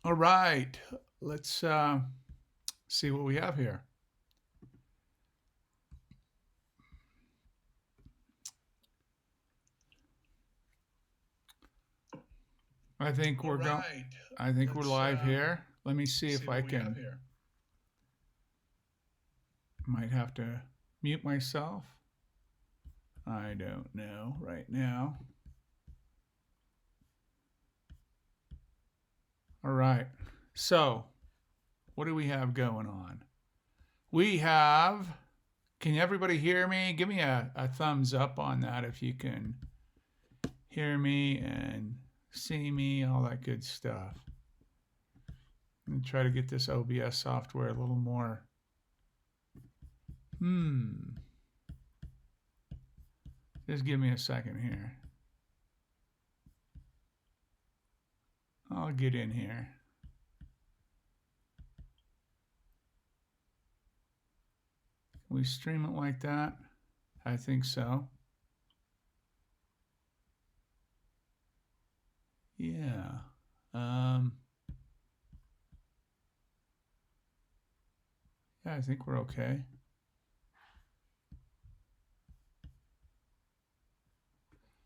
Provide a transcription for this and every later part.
All right, let's see what we have here. I think we're going. I think we're live here. Let me see if I can. Might have to mute myself. I don't know right now. All right. So, what do we have going on? We have. Can everybody hear me? Give me a thumbs up on that if you can hear me and see me, all that good stuff. And try to get this OBS software a little more. Just give me a second here. I'll get in here. Can we stream it like that? I think so. Yeah. Yeah, I think we're okay.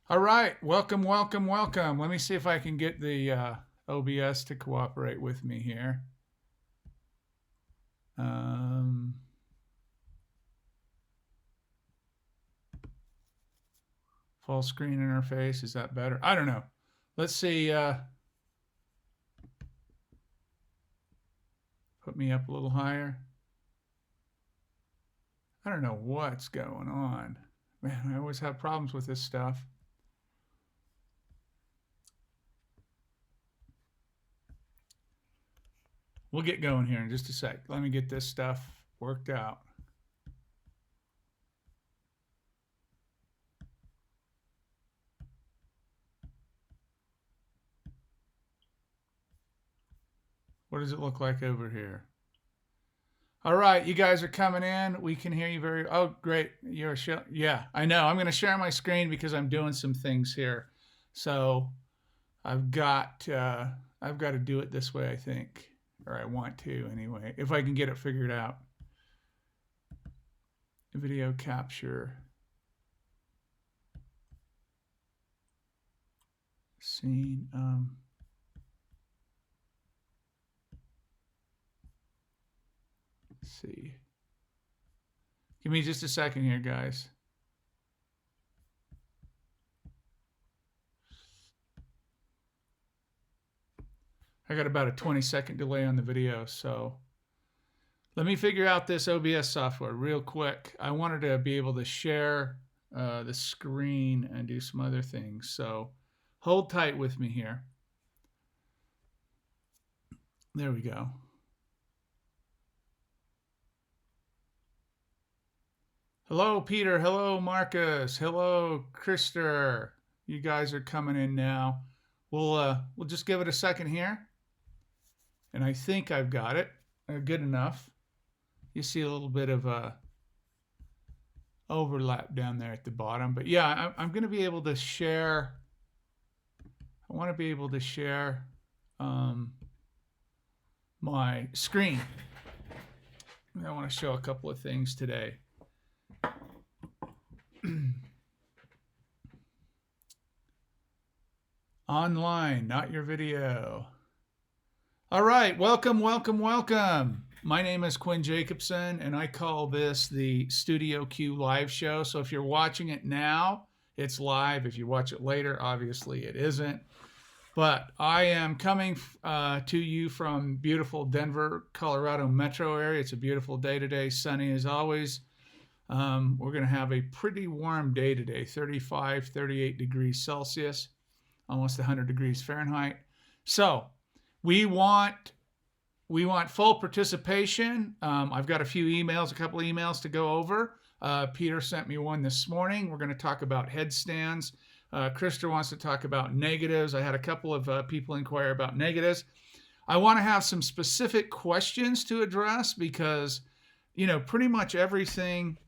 All right, welcome. Let me see if I can get the OBS to cooperate with me here. Full screen interface, is that better? I don't know. Let's see. Put me up a little higher. I don't know what's going on. Man, I always have problems with this stuff. We'll get going here in just a sec. Let me get this stuff worked out. What does it look like over here? All right, you guys are coming in. We can hear you very. Oh, great! You're yeah, I know. I'm going to share my screen because I'm doing some things here. So I've got to do it this way, I think, or I want to anyway. If I can get it figured out. Video capture. Scene. Let's see. Give me just a second here, guys. I got about a 20-second delay on the video, so let me figure out this OBS software real quick. I wanted to be able to share the screen and do some other things, so hold tight with me here. There we go. Hello, Peter. Hello, Marcus. Hello, Krister. You guys are coming in now. We'll just give it a second here. And I think I've got it good enough. You see a little bit of overlap down there at the bottom. But yeah, I'm going to be able to share. I want to be able to share my screen. I want to show a couple of things today. Online, not your video. All right, welcome. My name is Quinn Jacobson, and I call this the Studio Q live show. So if you're watching it now, it's live. If you watch it later, obviously it isn't. But I am coming to you from beautiful Denver, Colorado metro area. It's a beautiful day today, sunny as always. We're going to have a pretty warm day today, 35, 38 degrees Celsius, almost 100 degrees Fahrenheit. So we want full participation. I've got a couple of emails to go over. Peter sent me one this morning. We're going to talk about headstands. Krister wants to talk about negatives. I had a couple of people inquire about negatives. I want to have some specific questions to address because, pretty much everything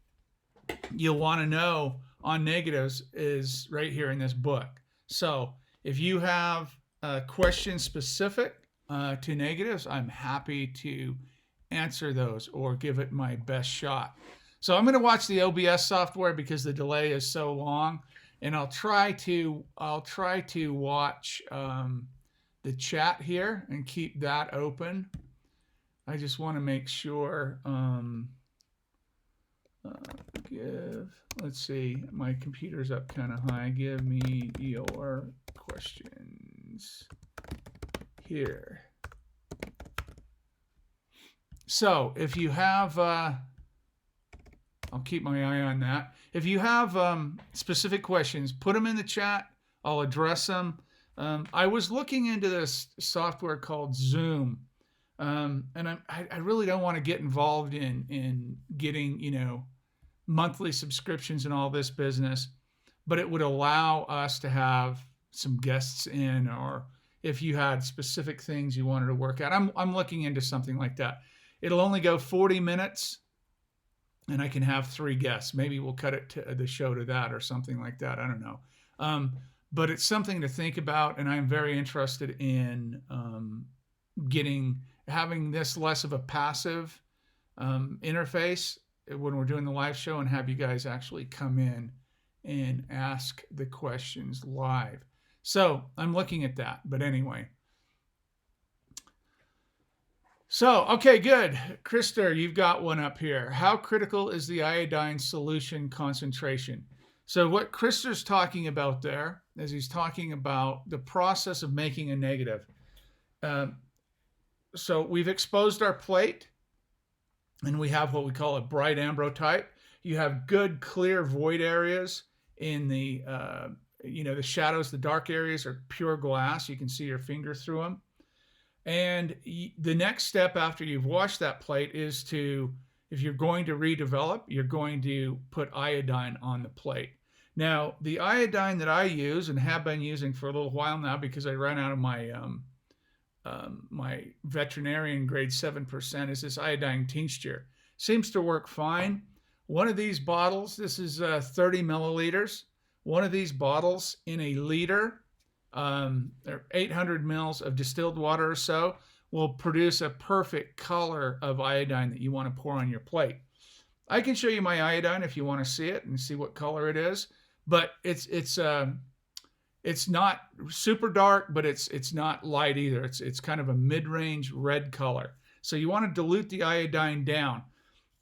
you'll want to know on negatives is right here in this book. So if you have questions specific, to negatives, I'm happy to answer those or give it my best shot. So I'm going to watch the OBS software because the delay is so long, and I'll try to watch the chat here and keep that open. I just want to make sure. Let's see, my computer's up kind of high. Give me your questions here. So if you have, I'll keep my eye on that. If you have specific questions, put them in the chat. I'll address them. I was looking into this software called Zoom, and I really don't want to get involved in getting, monthly subscriptions and all this business, but it would allow us to have some guests in, or if you had specific things you wanted to work out. I'm looking into something like that. It'll only go 40 minutes, and I can have 3 guests. Maybe we'll cut it to the show to that or something like that. I don't know. But it's something to think about, and I'm very interested in having this less of a passive interface when we're doing the live show, and have you guys actually come in and ask the questions live. So I'm looking at that, but anyway. So, okay, good. Krister, you've got one up here. How critical is the iodine solution concentration? So what Krister's talking about there is he's talking about the process of making a negative. So we've exposed our plate, and we have what we call a bright ambrotype. You have good, clear void areas in the, the shadows, the dark areas are pure glass. You can see your finger through them. And the next step after you've washed that plate is to, if you're going to redevelop, you're going to put iodine on the plate. Now, the iodine that I use and have been using for a little while now, because I ran out of my my veterinarian grade 7%, is this iodine tincture. Seems to work fine. One of these bottles, this is 30 milliliters. One of these bottles in a liter, or 800 mils of distilled water or so, will produce a perfect color of iodine that you want to pour on your plate. I can show you my iodine if you want to see it and see what color it is, but it's not super dark, but it's not light either. It's kind of a mid-range red color. So you want to dilute the iodine down.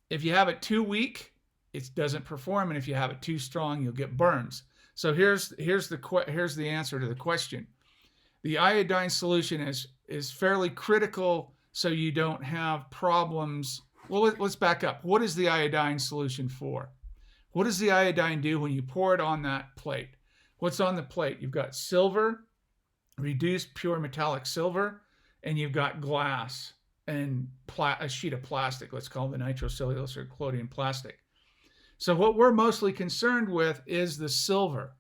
If you have it too weak, it doesn't perform, and if you have it too strong, you'll get burns. So here's the answer to the question. The iodine solution is fairly critical, so you don't have problems. Well, let's back up. What is the iodine solution for? What does the iodine do when you pour it on that plate? What's on the plate? You've got silver, reduced pure metallic silver, and you've got glass and a sheet of plastic. Let's call it the nitrocellulose or collodion plastic. So what we're mostly concerned with is the silver.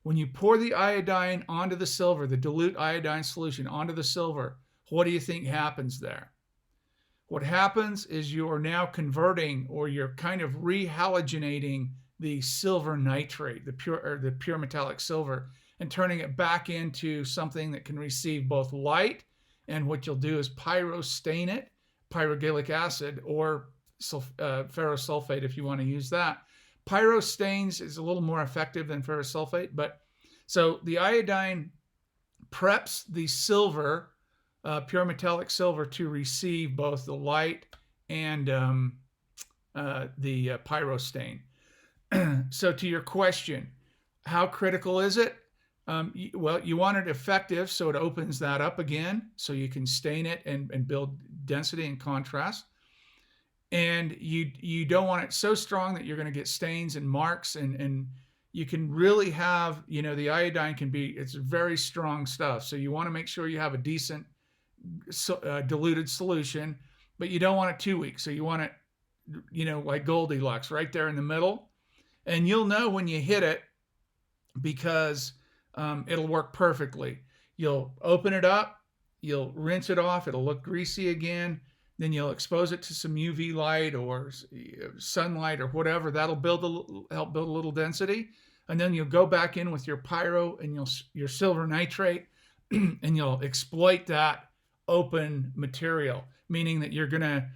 When you pour the iodine onto the silver, the dilute iodine solution onto the silver, what do you think happens there? What happens is you're now converting, or you're kind of rehalogenating the silver nitrate, the pure metallic silver, and turning it back into something that can receive both light, and what you'll do is pyro stain it, pyrogallic acid, or ferrosulfate if you want to use that. Pyro stains is a little more effective than ferrosulfate, but so the iodine preps the silver, pure metallic silver, to receive both the light and the pyro stain. So to your question, how critical is it? Well, you want it effective, so it opens that up again, so you can stain it and build density and contrast. And you don't want it so strong that you're going to get stains and marks, and you can really have, the iodine it's very strong stuff. So you want to make sure you have a decent diluted solution, but you don't want it too weak. So you want it, like Goldilocks, right there in the middle. And you'll know when you hit it, because it'll work perfectly. You'll open it up, you'll rinse it off, it'll look greasy again. Then you'll expose it to some UV light or sunlight or whatever. That'll help build a little density. And then you'll go back in with your pyro and your silver nitrate, and you'll exploit that open material, meaning that you're gonna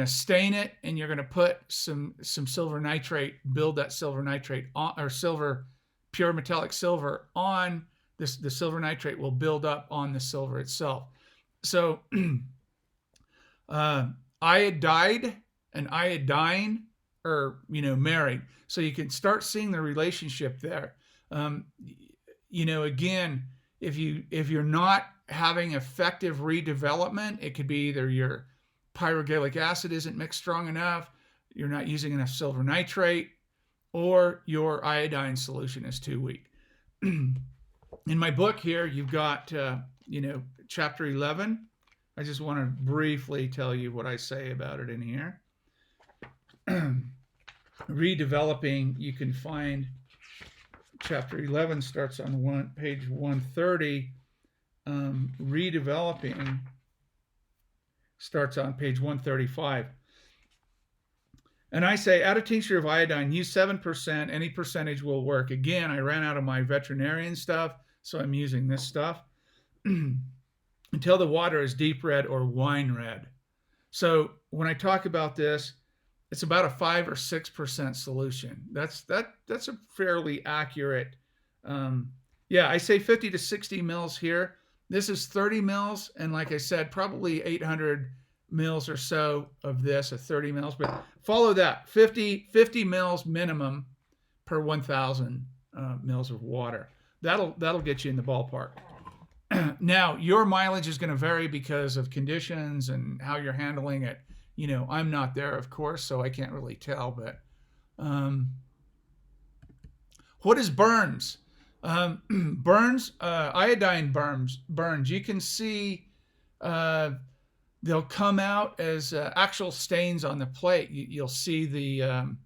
stain it and you're gonna put some silver nitrate, build that silver nitrate on, or silver, pure metallic silver on this. The silver nitrate will build up on the silver itself. So iodide and iodine are, married. So you can start seeing the relationship there. Again, if you're not having effective redevelopment, it could be either your pyrogallic acid isn't mixed strong enough, you're not using enough silver nitrate, or your iodine solution is too weak. In my book here, you've got, chapter 11. I just want to briefly tell you what I say about it in here. Redeveloping, you can find chapter 11 starts on page 130. Redeveloping starts on page 135. And I say, add a tincture of iodine, use 7%, any percentage will work. Again, I ran out of my veterinarian stuff, so I'm using this stuff. Until the water is deep red or wine red. So when I talk about this, it's about a 5 or 6% solution. That's a fairly accurate. I say 50 to 60 mils here. This is 30 mils, and like I said, probably 800 mils or so of this, 30 mils. But follow that, 50 mils minimum per 1,000 mils of water. That'll get you in the ballpark. Now, your mileage is going to vary because of conditions and how you're handling it. I'm not there, of course, so I can't really tell. But what is burns? Burns, iodine burns. You can see they'll come out as actual stains on the plate. You'll see the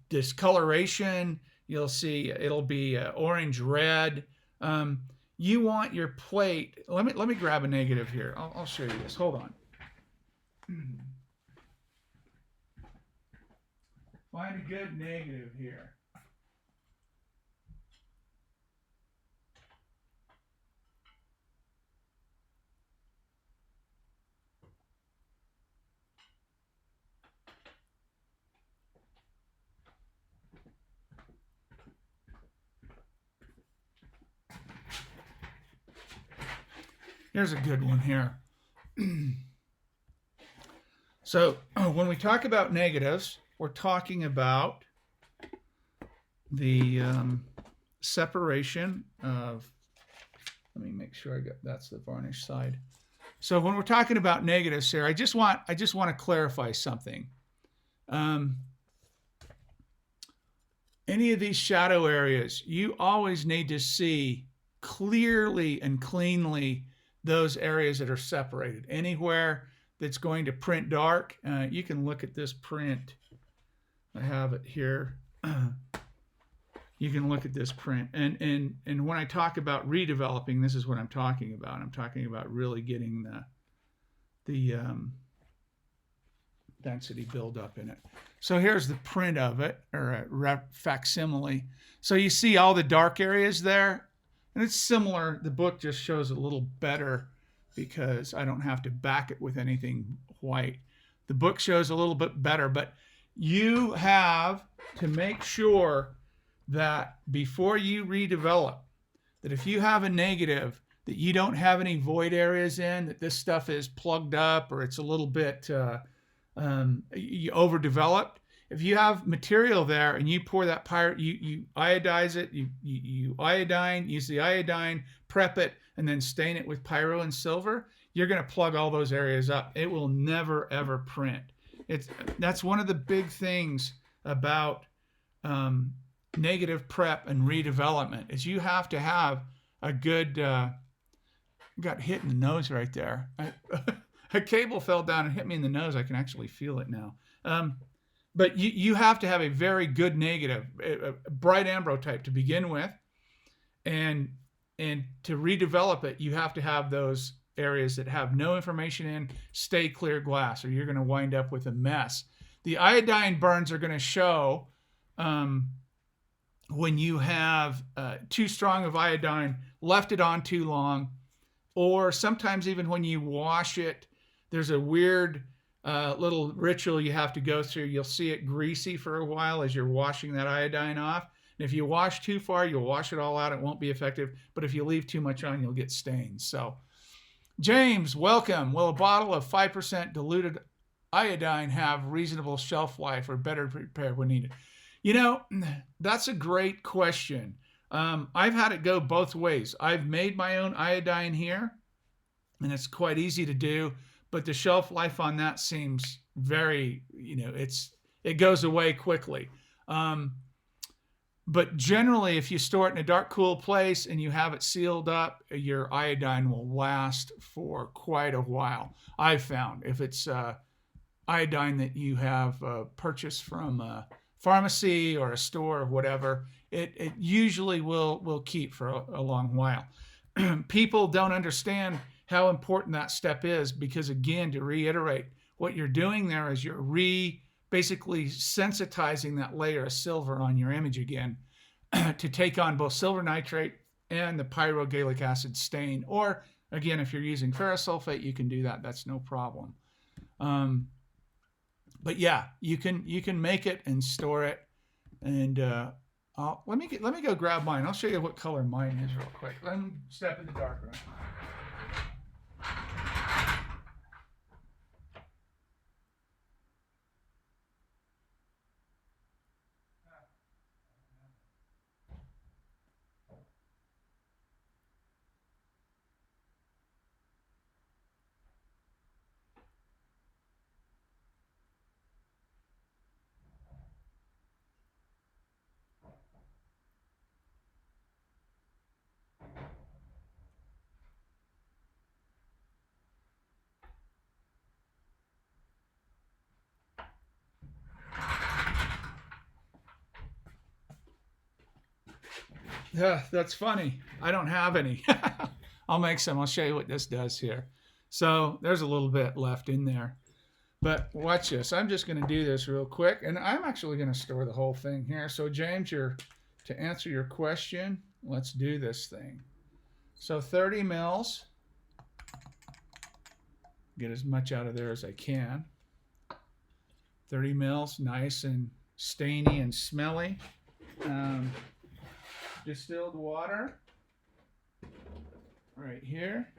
discoloration. You'll see it'll be orange red. You want your plate. Let me grab a negative here. I'll show you this. Hold on. Find a good negative here. Here's a good one here. So when we talk about negatives, we're talking about the separation of, let me make sure that's the varnish side. So when we're talking about negatives here, I just want to clarify something. Any of these shadow areas, you always need to see clearly and cleanly those areas that are separated. Anywhere that's going to print dark, you can look at this print. I have it here. You can look at this print. And when I talk about redeveloping, this is what I'm talking about. I'm talking about really getting the density buildup in it. So here's the print of it, or a facsimile. So you see all the dark areas there. And it's similar. The book just shows a little better because I don't have to back it with anything white. The book shows a little bit better, but you have to make sure that before you redevelop, that if you have a negative, that you don't have any void areas in, that this stuff is plugged up or it's a little bit overdeveloped. If you have material there and you pour that pyro, you iodize it, you iodine, use the iodine, prep it, and then stain it with pyro and silver, you're going to plug all those areas up. It will never, ever print. That's one of the big things about negative prep and redevelopment is you have to have a good, got hit in the nose right there. A cable fell down and hit me in the nose. I can actually feel it now. But you have to have a very good negative, a bright ambrotype to begin with. And to redevelop it, you have to have those areas that have no information in, stay clear glass, or you're going to wind up with a mess. The iodine burns are going to show when you have too strong of iodine, left it on too long, or sometimes even when you wash it, there's a weird little ritual you have to go through. You'll see it greasy for a while as you're washing that iodine off. And if you wash too far, you'll wash it all out. It won't be effective. But if you leave too much on, you'll get stains. So, James, welcome. Will a bottle of 5% diluted iodine have reasonable shelf life or better prepared when needed? You know, that's a great question. I've had it go both ways. I've made my own iodine here, and it's quite easy to do, but the shelf life on that seems very, it goes away quickly. But generally, if you store it in a dark, cool place and you have it sealed up, your iodine will last for quite a while. I've found if it's iodine that you have purchased from a pharmacy or a store or whatever, it usually will keep for a long while. People don't understand how important that step is because, again, to reiterate, what you're doing there is you're basically sensitizing that layer of silver on your image again to take on both silver nitrate and the pyrogallic acid stain. Or, again, if you're using ferrous sulfate, you can do that. That's no problem. But yeah, you can make it and store it. And let me go grab mine. I'll show you what color mine is real quick. Let me step in the dark room. Yeah, that's funny. I don't have any. I'll make some. I'll show you what this does here. So there's a little bit left in there. But watch this. I'm just going to do this real quick. And I'm actually going to store the whole thing here. So James, to answer your question, let's do this thing. So 30 mils. Get as much out of there as I can. 30 mils, nice and stainy and smelly. Distilled water right here,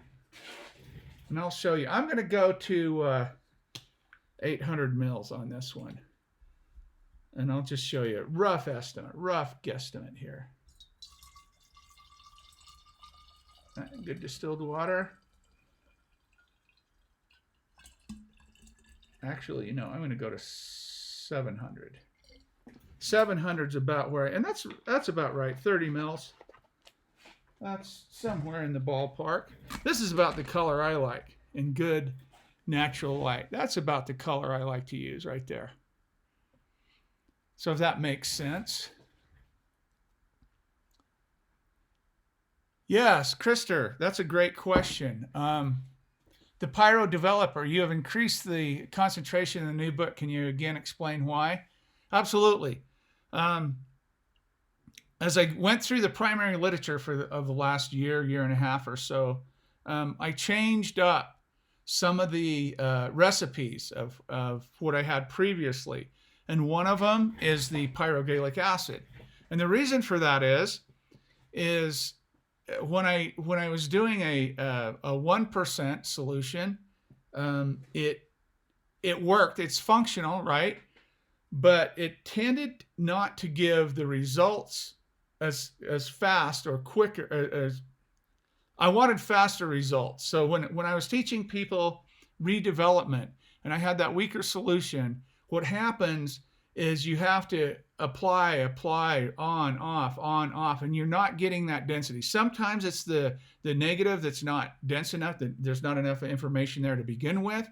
and I'll show you. I'm going to go to 800 mils on this one, and I'll just show you a rough estimate, rough guesstimate here. Good distilled water. Actually, I'm going to go to 700. 700's about where, and that's about right. 30 mils. That's somewhere in the ballpark. This is about the color I like in good natural light. That's about the color I like to use right there. So if that makes sense. Yes, Krister, that's a great question. The Pyro developer, you have increased the concentration in the new book. Can you again explain why? Absolutely. As I went through the primary literature of the last year and a half or so, I changed up some of the recipes of what I had previously. And one of them is the pyrogallic acid. And the reason for that is when I was doing a 1% solution, it worked. It's functional, right? But it tended not to give the results as fast or quicker as I wanted faster results. So when I was teaching people redevelopment and I had that weaker solution, what happens is you have to apply, on, off, and you're not getting that density. Sometimes it's the negative that's not dense enough, that there's not enough information there to begin with.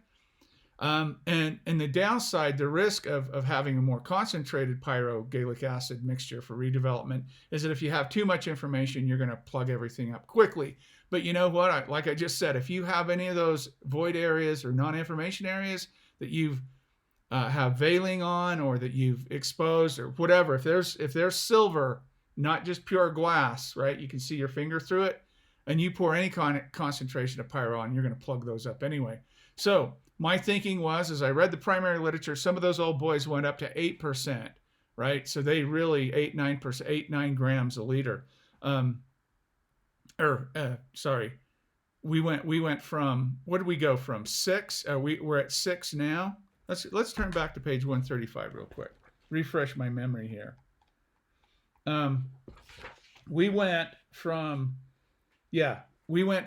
And the downside, the risk of having a more concentrated pyrogallic acid mixture for redevelopment is that if you have too much information, you're going to plug everything up quickly. But you know what? Like I just said, if you have any of those void areas or non-information areas that you've have veiling on or that you've exposed or whatever, if there's silver, not just pure glass, right? You can see your finger through it. and you pour any concentration of pyro on, you're going to plug those up anyway. So my thinking was, as I read the primary literature, some of those old boys went up to 8%, right? So they really 9 grams a liter. Sorry, we went from, what did we go from, 6? We're at 6 now. Let's turn back to page 135 real quick. Refresh my memory here. We went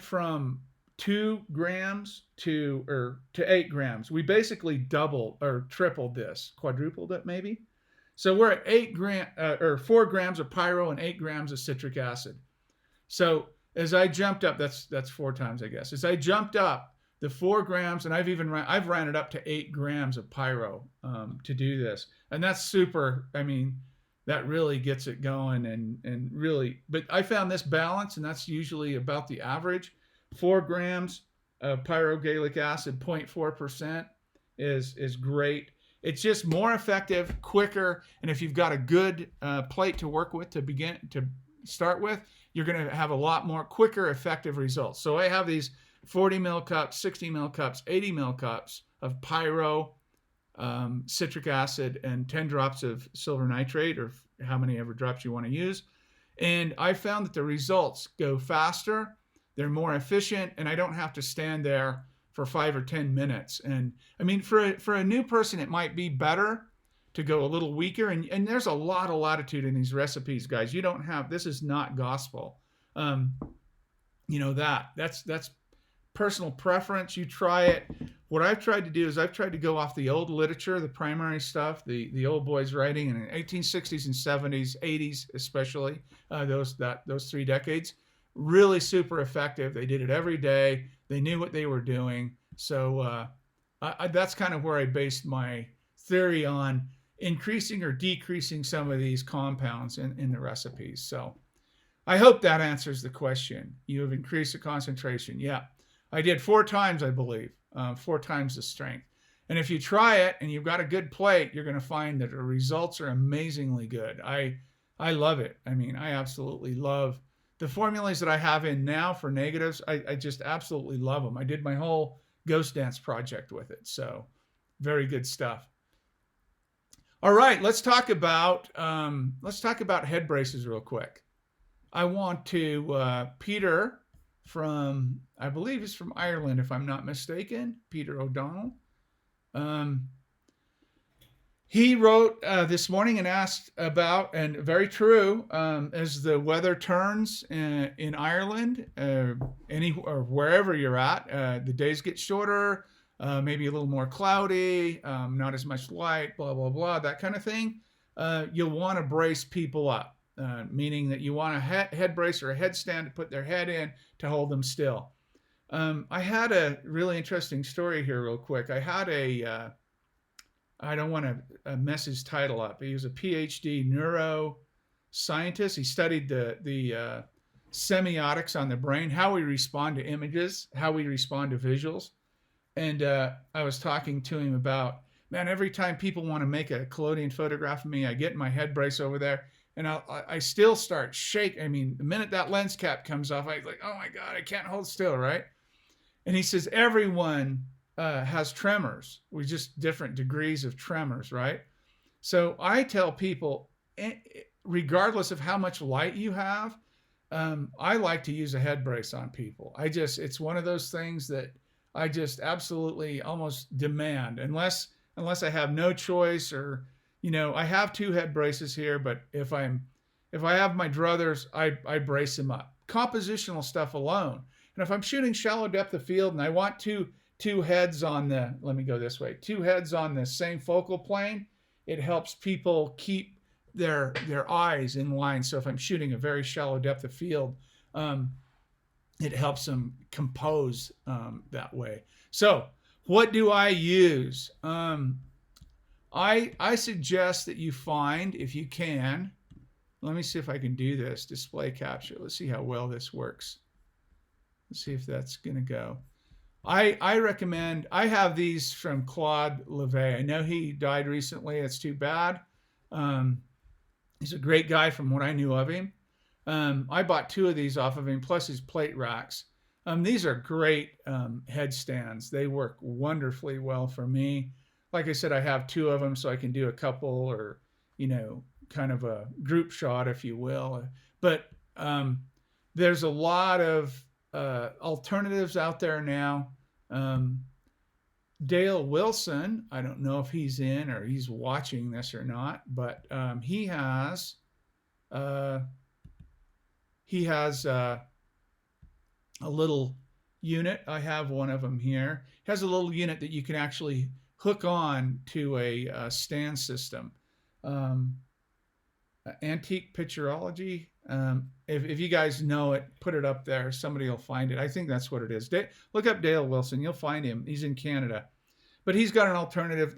from 2 grams to 8 grams. We basically doubled or tripled this, quadrupled it maybe. So we're at 4 grams of pyro and 8 grams of citric acid. So as I jumped up, that's 4 times, I guess. As I jumped up the 4 grams, and I've ran it up to 8 grams of pyro to do this, and that's super. I mean, that really gets it going, and really. But I found this balance, and that's usually about the average. 4 grams of pyrogallic acid, 0.4%, is great. It's just more effective, quicker, and if you've got a good plate to work with to start with, you're going to have a lot more quicker, effective results. So I have these 40 ml cups, 60 ml cups, 80 ml cups of pyro, citric acid, and 10 drops of silver nitrate, or how many ever drops you want to use. And I found that the results go faster, they're more efficient, and I don't have to stand there for 5 or 10 minutes. And I mean, for a new person, it might be better to go a little weaker. And there's a lot of latitude in these recipes, guys. You don't have, this is not gospel. That's personal preference. You try it. What I've tried to do is I've tried to go off the old literature, the primary stuff, the old boys writing in the 1860s and 70s, 80s especially, those 3 decades. Really super effective. They did it every day. They knew what they were doing. So that's kind of where I based my theory on increasing or decreasing some of these compounds in the recipes. So I hope that answers the question. You have increased the concentration. Yeah, I did 4 times, I believe, 4 times the strength. And if you try it and you've got a good plate, you're going to find that the results are amazingly good. I love it. I mean, I absolutely love the formulas that I have in now for negatives. I just absolutely love them. I did my whole ghost dance project with it. So very good stuff. All right, let's talk about head braces real quick. I want to Peter from, I believe he's from Ireland, if I'm not mistaken, Peter O'Donnell. He wrote this morning and asked about, and very true, as the weather turns in Ireland, or wherever you're at, the days get shorter, maybe a little more cloudy, not as much light, blah, blah, blah, that kind of thing. You'll want to brace people up, meaning that you want a head brace or a headstand to put their head in to hold them still. I had a really interesting story here real quick. I had I don't want to mess his title up. He was a PhD neuroscientist. He studied the semiotics on the brain, how we respond to images, how we respond to visuals. And I was talking to him about, man, every time people want to make a collodion photograph of me, I get my head brace over there, and I still start shaking. I mean, the minute that lens cap comes off, I'm like, oh my God, I can't hold still, right? And he says, everyone has tremors. We just different degrees of tremors, right? So I tell people, regardless of how much light you have, I like to use a head brace on people. It's one of those things that I just absolutely almost demand, unless I have no choice, or, I have 2 head braces here, but if I have my druthers, I brace them up. Compositional stuff alone. And if I'm shooting shallow depth of field and I want two heads on the, let me go this way, 2 heads on the same focal plane, it helps people keep their eyes in line. So if I'm shooting a very shallow depth of field, it helps them compose that way. So what do I use? I suggest that you find, if you can, let me see if I can do this, display capture. Let's see how well this works. Let's see if that's going to go. I recommend, I have these from Claude Levet. I know he died recently. It's too bad. He's a great guy from what I knew of him. I bought 2 of these off of him, plus his plate racks. These are great headstands. They work wonderfully well for me. Like I said, I have 2 of them, so I can do a couple, or kind of a group shot, if you will. But there's a lot of alternatives out there now. Dale Wilson, I don't know if he's in or he's watching this or not, but he has a little unit. I have one of them here. It has a little unit that you can actually hook on to a stand system. Antique Picturology. If you guys know it, put it up there. Somebody will find it. I think that's what it is. Look up Dale Wilson. You'll find him. He's in Canada. But he's got an alternative.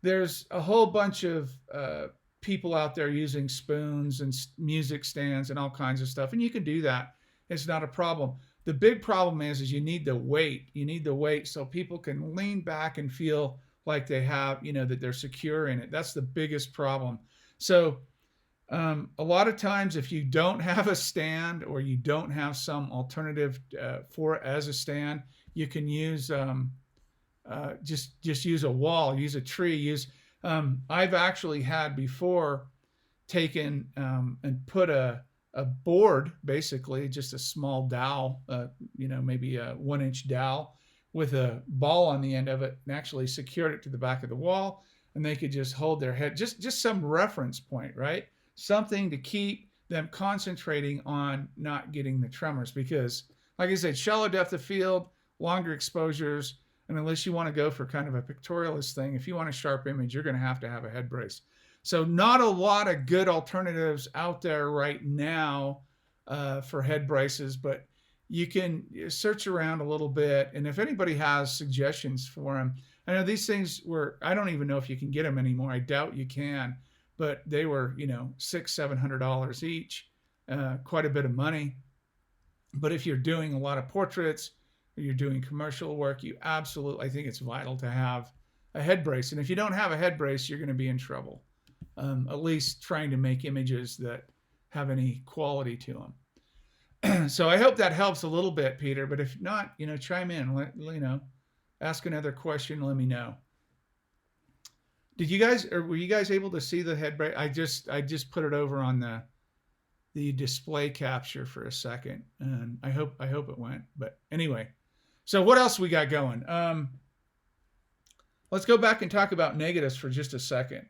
There's a whole bunch of people out there using spoons and music stands and all kinds of stuff. And you can do that. It's not a problem. The big problem is you need the weight. You need the weight so people can lean back and feel like they have, that they're secure in it. That's the biggest problem. So a lot of times, if you don't have a stand or you don't have some alternative for it as a stand, you can use just use a wall, use a tree. I've actually had before taken and put a board, basically just a small dowel, maybe a 1-inch dowel with a ball on the end of it, and actually secured it to the back of the wall, and they could just hold their head, just some reference point, right? Something to keep them concentrating on not getting the tremors, because like I said, shallow depth of field, longer exposures, and unless you want to go for kind of a pictorialist thing, if you want a sharp image, you're going to have a head brace. So not a lot of good alternatives out there right now for head braces, but you can search around a little bit. And if anybody has suggestions for them, I know these things I don't even know if you can get them anymore. I doubt you can, but they were, $600-700 each, quite a bit of money. But if you're doing a lot of portraits, or you're doing commercial work, I think it's vital to have a head brace. And if you don't have a head brace, you're going to be in trouble. At least trying to make images that have any quality to them. So I hope that helps a little bit, Peter. But if not, chime in. Ask another question. Let me know. Were you guys able to see the head brace? I just put it over on the display capture for a second, and I hope it went. But anyway, so what else we got going? Let's go back and talk about negatives for just a second.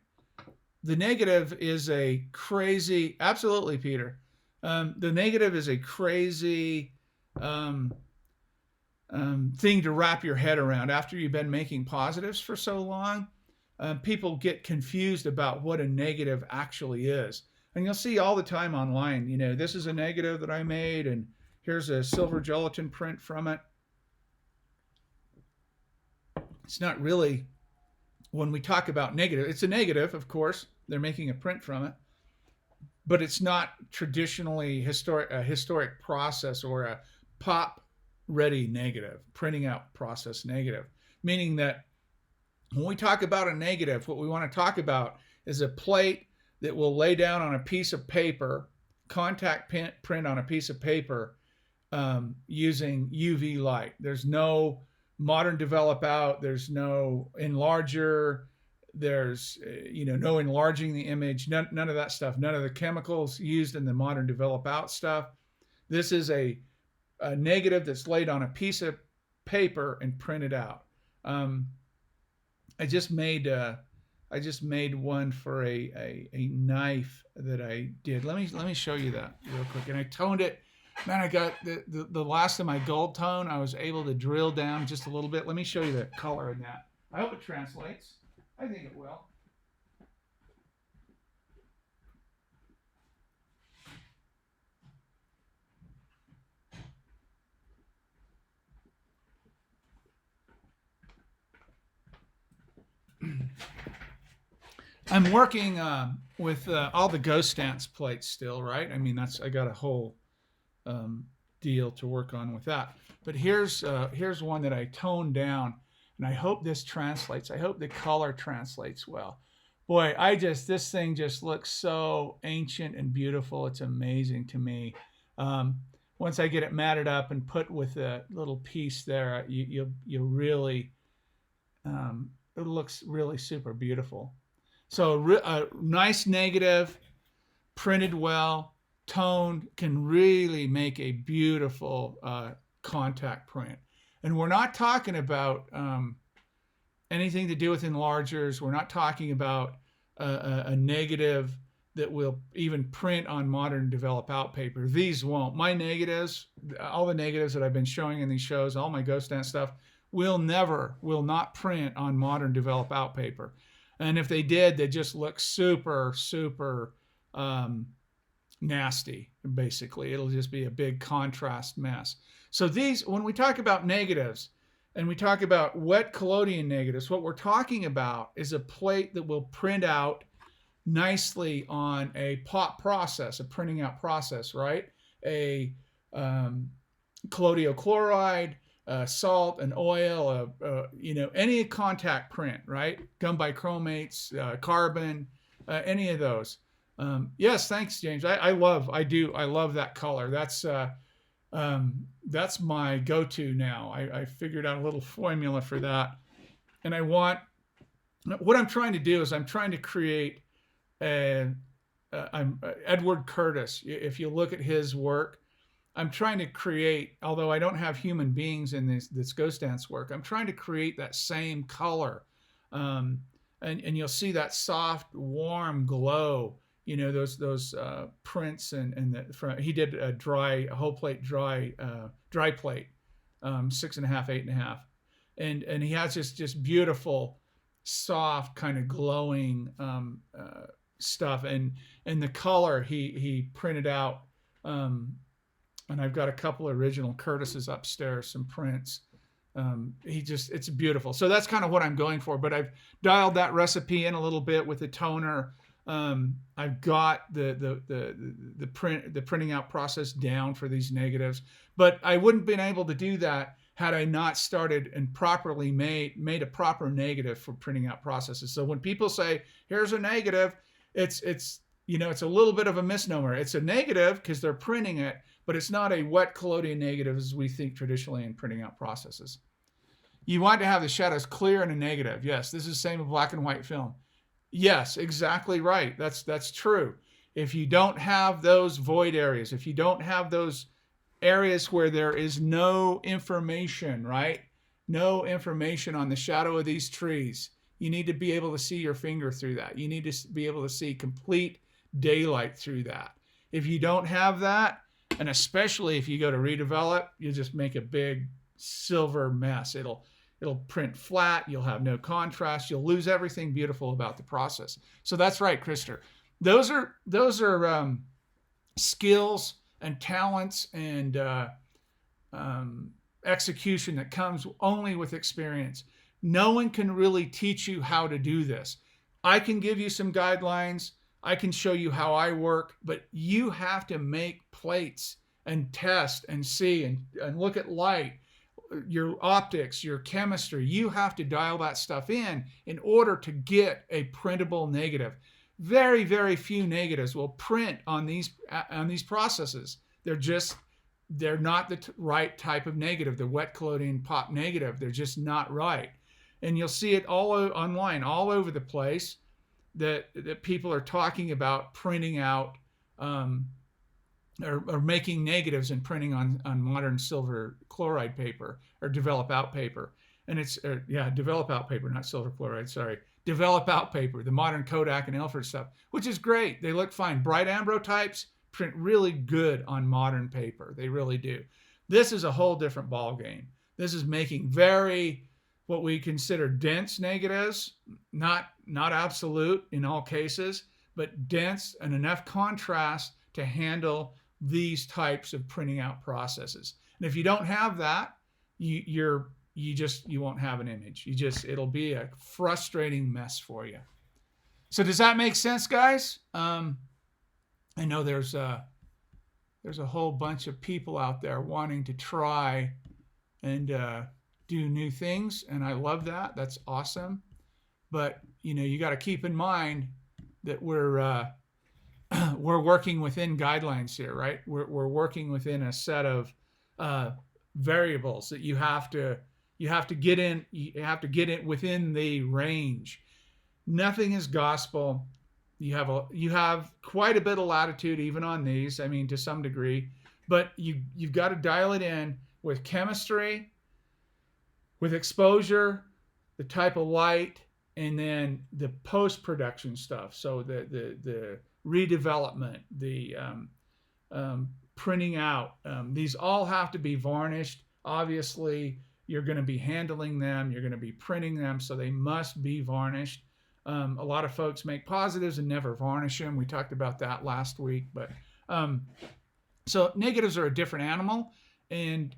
The negative is a crazy, absolutely, Peter. The negative is a crazy thing to wrap your head around after you've been making positives for so long. People get confused about what a negative actually is. And you'll see all the time online, this is a negative that I made, and here's a silver gelatin print from it. It's not really, when we talk about negative, it's a negative, of course. They're making a print from it. But it's not traditionally a historic process or a pop-ready negative, printing out process negative. Meaning that when we talk about a negative, what we want to talk about is a plate that will lay down on a piece of paper, contact print on a piece of paper using UV light. There's no modern develop out. There's no enlarger. There's no enlarging the image. None of that stuff. None of the chemicals used in the modern develop out stuff. This is a negative that's laid on a piece of paper and printed out. I just made one for a knife that I did. Let me show you that real quick. And I toned it. Man, I got the last of my gold tone. I was able to drill down just a little bit. Let me show you the color in that. I hope it translates. I think it will. I'm working with all the ghost dance plates still, right? I mean, I got a whole deal to work on with that. But here's one that I toned down, and I hope this translates. I hope the color translates well. Boy, this thing just looks so ancient and beautiful. It's amazing to me. Um, Once I get it matted up and put with a little piece there, you really, it looks really super beautiful. So a nice negative, printed well, toned, can really make a beautiful contact print. And we're not talking about anything to do with enlargers. We're not talking about a negative that will even print on modern develop out paper. These won't. My negatives, all the negatives that I've been showing in these shows, all my ghost dance stuff, will not print on modern develop out paper. And if they did, they just look super, super nasty, basically. It'll just be a big contrast mess. So these, when we talk about negatives, and we talk about wet collodion negatives, what we're talking about is a plate that will print out nicely on a pop process, a printing out process, right? A collodion chloride, salt, an oil, any contact print, right? Gum bichromates, carbon, any of those. Yes, thanks, James. I love that color. That's my go-to now. I figured out a little formula for that, and what I'm trying to do is I'm trying to create I'm Edward Curtis. If you look at his work, I'm trying to create, although I don't have human beings in this ghost dance work, I'm trying to create that same color, and you'll see that soft, warm glow. Those prints he did a whole plate dry plate, 6.5, 8.5, and he has just beautiful, soft, kind of glowing stuff, and the color he printed out, and I've got a couple of original Curtis's upstairs, some prints. It's beautiful. So that's kind of what I'm going for, but I've dialed that recipe in a little bit with the toner. I've got the printing out process down for these negatives, but I wouldn't have been able to do that had I not started and properly made a proper negative for printing out processes. So when people say, here's a negative, it's a little bit of a misnomer. It's a negative because they're printing it, but it's not a wet collodion negative as we think traditionally in printing out processes. You want to have the shadows clear in a negative. Yes, this is the same with black and white film. Yes, exactly right. That's true. If you don't have those void areas, if you don't have those areas where there is no information, right? No information on the shadow of these trees, you need to be able to see your finger through that. You need to be able to see complete daylight through that. If you don't have that, and especially if you go to redevelop, you'll just make a big silver mess. It'll print flat. You'll have no contrast. You'll lose everything beautiful about the process. So that's right, Krister. Those are skills and talents and execution that comes only with experience. No one can really teach you how to do this. I can give you some guidelines. I can show you how I work, but you have to make plates and test and see and look at light, your optics, your chemistry. You have to dial that stuff in order to get a printable negative. Very, very few negatives will print on these processes. They're not the right type of negative. The wet collodion pop negative, they're just not right. And you'll see it all online, all over the place, that people are talking about printing out or making negatives and printing on modern silver chloride paper or develop out paper. And it's, develop out paper, not silver chloride, sorry. Develop out paper, the modern Kodak and Ilford stuff, which is great. They look fine. Bright ambrotypes print really good on modern paper. They really do. This is a whole different ball game. This is making very, what we consider dense negatives, not absolute in all cases, but dense and enough contrast to handle these types of printing out processes. And if you don't have that, you won't have an image. It'll be a frustrating mess for you. So does that make sense, guys? I know there's a whole bunch of people out there wanting to try and do new things, and I love that. That's awesome. but you got to keep in mind that we're working within guidelines here, right? We're working within a set of variables that you have to get in. You have to get it within the range. Nothing is gospel. You have quite a bit of latitude even on these. I mean, to some degree, but you've got to dial it in with chemistry, with exposure, the type of light, and then the post-production stuff. So the redevelopment, the printing out. These all have to be varnished. Obviously, you're going to be handling them. You're going to be printing them, so they must be varnished. A lot of folks make positives and never varnish them. We talked about that last week. But so negatives are a different animal, and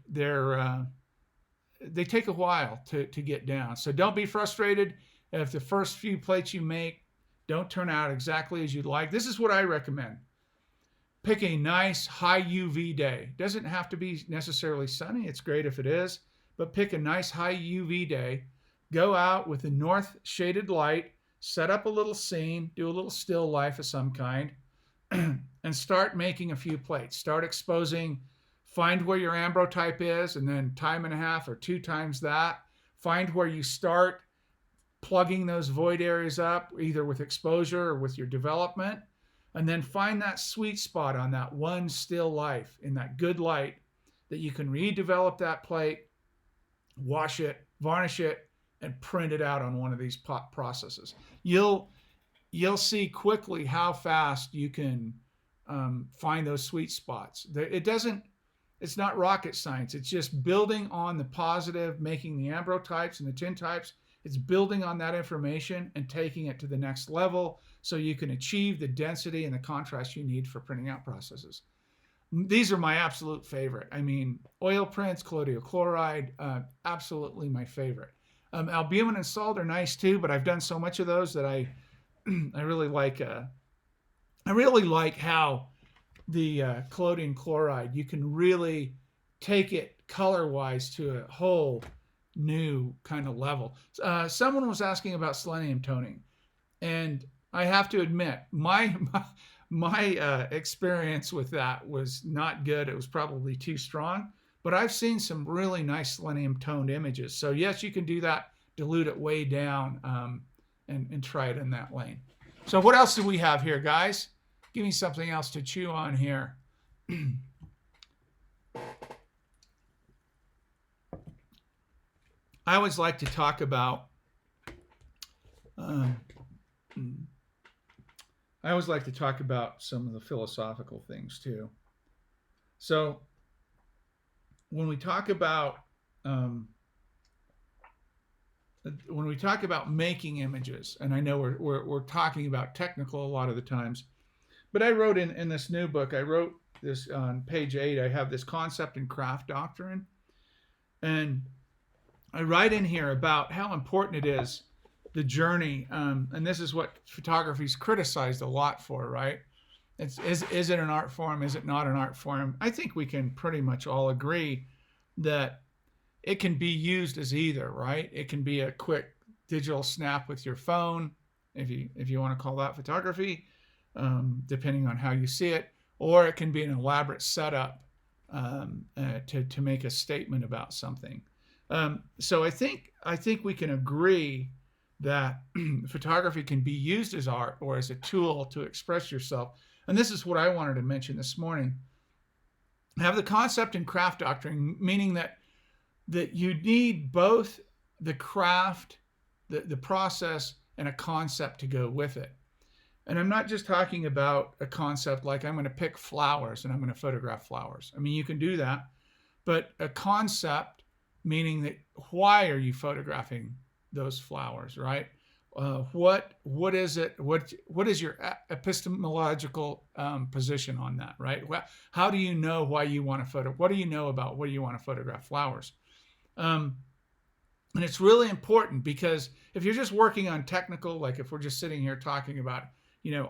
they take a while to get down. So don't be frustrated if the first few plates you make don't turn out exactly as you'd like. This is what I recommend. Pick a nice high UV day. Doesn't have to be necessarily sunny. It's great if it is, but pick a nice high UV day. Go out with the north shaded light, set up a little scene, do a little still life of some kind, and start making a few plates. Start exposing, find where your ambrotype is, and then 1.5 or 2 times that. Find where you start plugging those void areas up, either with exposure or with your development, and then find that sweet spot on that one still life in that good light that you can redevelop that plate, wash it, varnish it, and print it out on one of these processes. You'll see quickly how fast you can find those sweet spots. It's not rocket science. It's just building on the positive, making the ambrotypes and the tintypes. It's building on that information and taking it to the next level so you can achieve the density and the contrast you need for printing out processes. These are my absolute favorite. I mean, oil prints, collodion chloride, absolutely my favorite. Albumin and salt are nice too, but I've done so much of those that I really like. I really like how the collodion chloride, you can really take it color-wise to a whole new kind of level. Someone was asking about selenium toning, and I have to admit my experience with that was not good. It was probably too strong, but I've seen some really nice selenium toned images. So yes, you can do that, dilute it way down, and try it in that lane. So what else do we have here, guys? Give me something else to chew on here. I always like to talk about some of the philosophical things too. So when we talk about making images, and I know we're talking about technical a lot of the times, but I wrote in this new book, I wrote this on page 8, I have this concept and craft doctrine, and I write in here about how important it is, the journey, and this is what photography's criticized a lot for, right? Is it an art form? Is it not an art form? I think we can pretty much all agree that it can be used as either, right? It can be a quick digital snap with your phone, if you want to call that photography, depending on how you see it, or it can be an elaborate setup to make a statement about something. So I think we can agree that photography can be used as art or as a tool to express yourself. And this is what I wanted to mention this morning. Have the concept and craft doctrine, meaning that you need both the craft, the process, and a concept to go with it. And I'm not just talking about a concept like I'm going to pick flowers and I'm going to photograph flowers. I mean, you can do that, but a concept, meaning that why are you photographing those flowers, right? What is it? What is your epistemological position on that, right? How do you know why you want to photo? What do you know about why you want to photograph flowers? And it's really important, because if you're just working on technical, like if we're just sitting here talking about,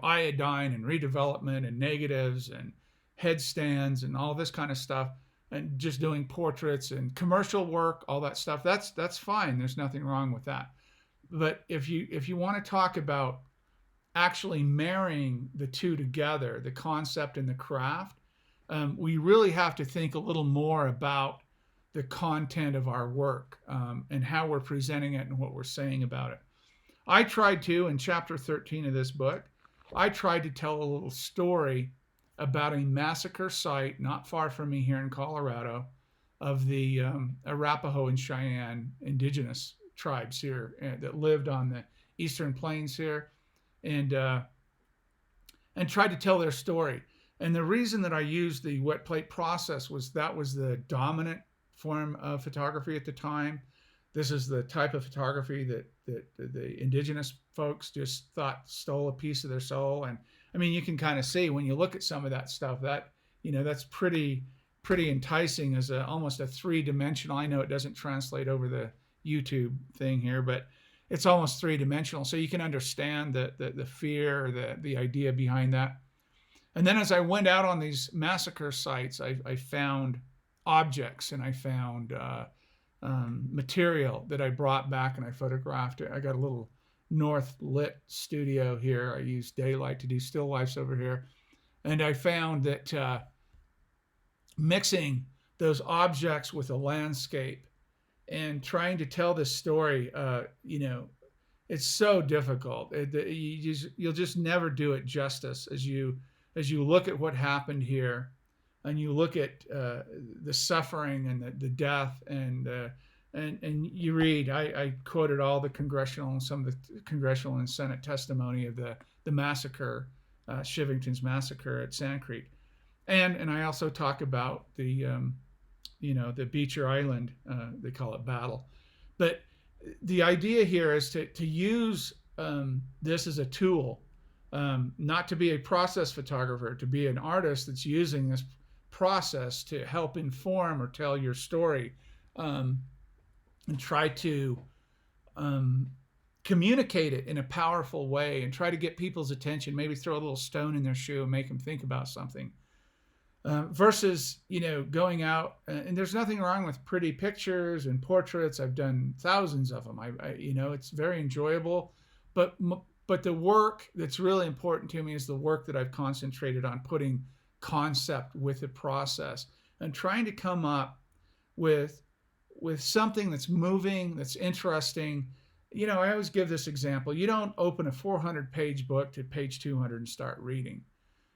iodine and redevelopment and negatives and headstands and all this kind of stuff, and just doing portraits and commercial work, all that stuff, that's fine. There's nothing wrong with that. But if you want to talk about actually marrying the two together, the concept and the craft, we really have to think a little more about the content of our work, and how we're presenting it and what we're saying about it. I tried to, in chapter 13 of this book, I tried to tell a little story about a massacre site not far from me here in Colorado of the Arapaho and Cheyenne indigenous tribes here, that lived on the eastern plains here, and tried to tell their story. And the reason that I used the wet plate process was that was the dominant form of photography at the time. This is the type of photography that the indigenous folks just thought stole a piece of their soul. And I mean, you can kind of see when you look at some of that stuff that, that's pretty enticing as almost a three-dimensional. I know it doesn't translate over the YouTube thing here, but it's almost three-dimensional. So you can understand the fear, the idea behind that. And then as I went out on these massacre sites, I found objects, and I found material that I brought back and I photographed it. I got a little north lit studio here. I use daylight to do still lifes over here. And I found that mixing those objects with a landscape and trying to tell this story, it's so difficult. You'll just never do it justice as you look at what happened here, and you look at the suffering and the death, and you read. I quoted all the some of the congressional and Senate testimony of the massacre, Chivington's massacre at Sand Creek, and I also talk about the Beecher Island, they call it battle, but the idea here is to use this as a tool. Not to be a process photographer, to be an artist that's using this process to help inform or tell your story, and try to communicate it in a powerful way, and try to get people's attention, maybe throw a little stone in their shoe and make them think about something, versus going out. And there's nothing wrong with pretty pictures and portraits. I've done thousands of them. It's very enjoyable, but the work that's really important to me is the work that I've concentrated on putting concept with the process and trying to come up with something that's moving, that's interesting. I always give this example. You don't open a 400-page book to page 200 and start reading.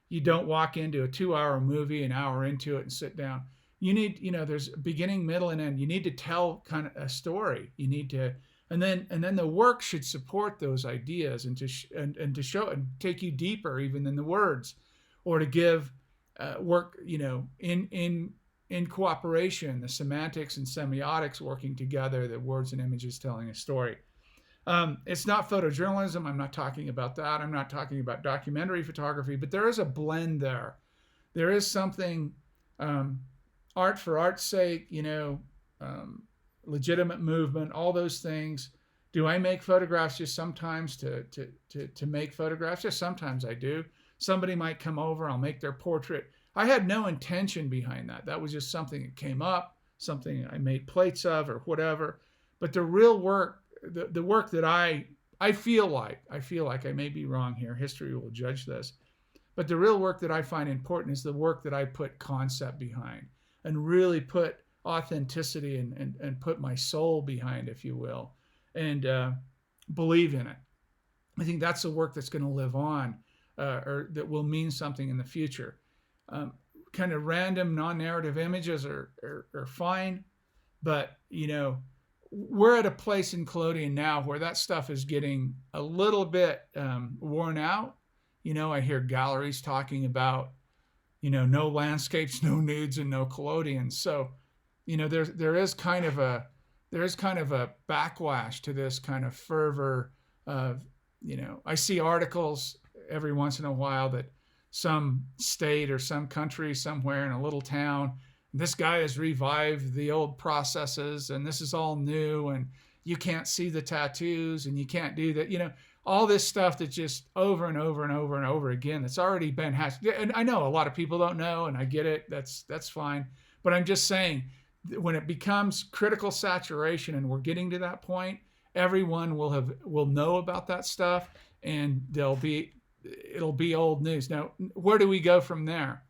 You don't walk into a 2-hour movie an hour into it and sit down. You need, there's beginning, middle, and end. You need to tell kind of a story. You need to, and then the work should support those ideas and to show and take you deeper even than the words, or to give work, in cooperation, the semantics and semiotics working together, the words and images telling a story. It's not photojournalism. I'm not talking about that. I'm not talking about documentary photography, but there is a blend there. There is something, art for art's sake, legitimate movement, all those things. Do I make photographs just sometimes to make photographs? Just sometimes I do. Somebody might come over, I'll make their portrait. I had no intention behind that. That was just something that came up, something I made plates of or whatever. But the real work, the work that I feel like I may be wrong here, history will judge this, but the real work that I find important is the work that I put concept behind and really put authenticity and put my soul behind, if you will, and believe in it. I think that's the work that's going to live on, or that will mean something in the future. Kind of random non-narrative images are fine, but we're at a place in Collodion now where that stuff is getting a little bit worn out. I hear galleries talking about, no landscapes, no nudes, and no Collodions. So, there is kind of a backlash to this kind of fervor of, I see articles every once in a while that some state or some country somewhere in a little town, this guy has revived the old processes and this is all new and you can't see the tattoos and you can't do that. All this stuff that's just over and over and over and over again, that's already been hashed. And I know a lot of people don't know, and I get it. That's fine. But I'm just saying, when it becomes critical saturation and we're getting to that point, everyone will know about that stuff, and it'll be old news. Now, where do we go from there?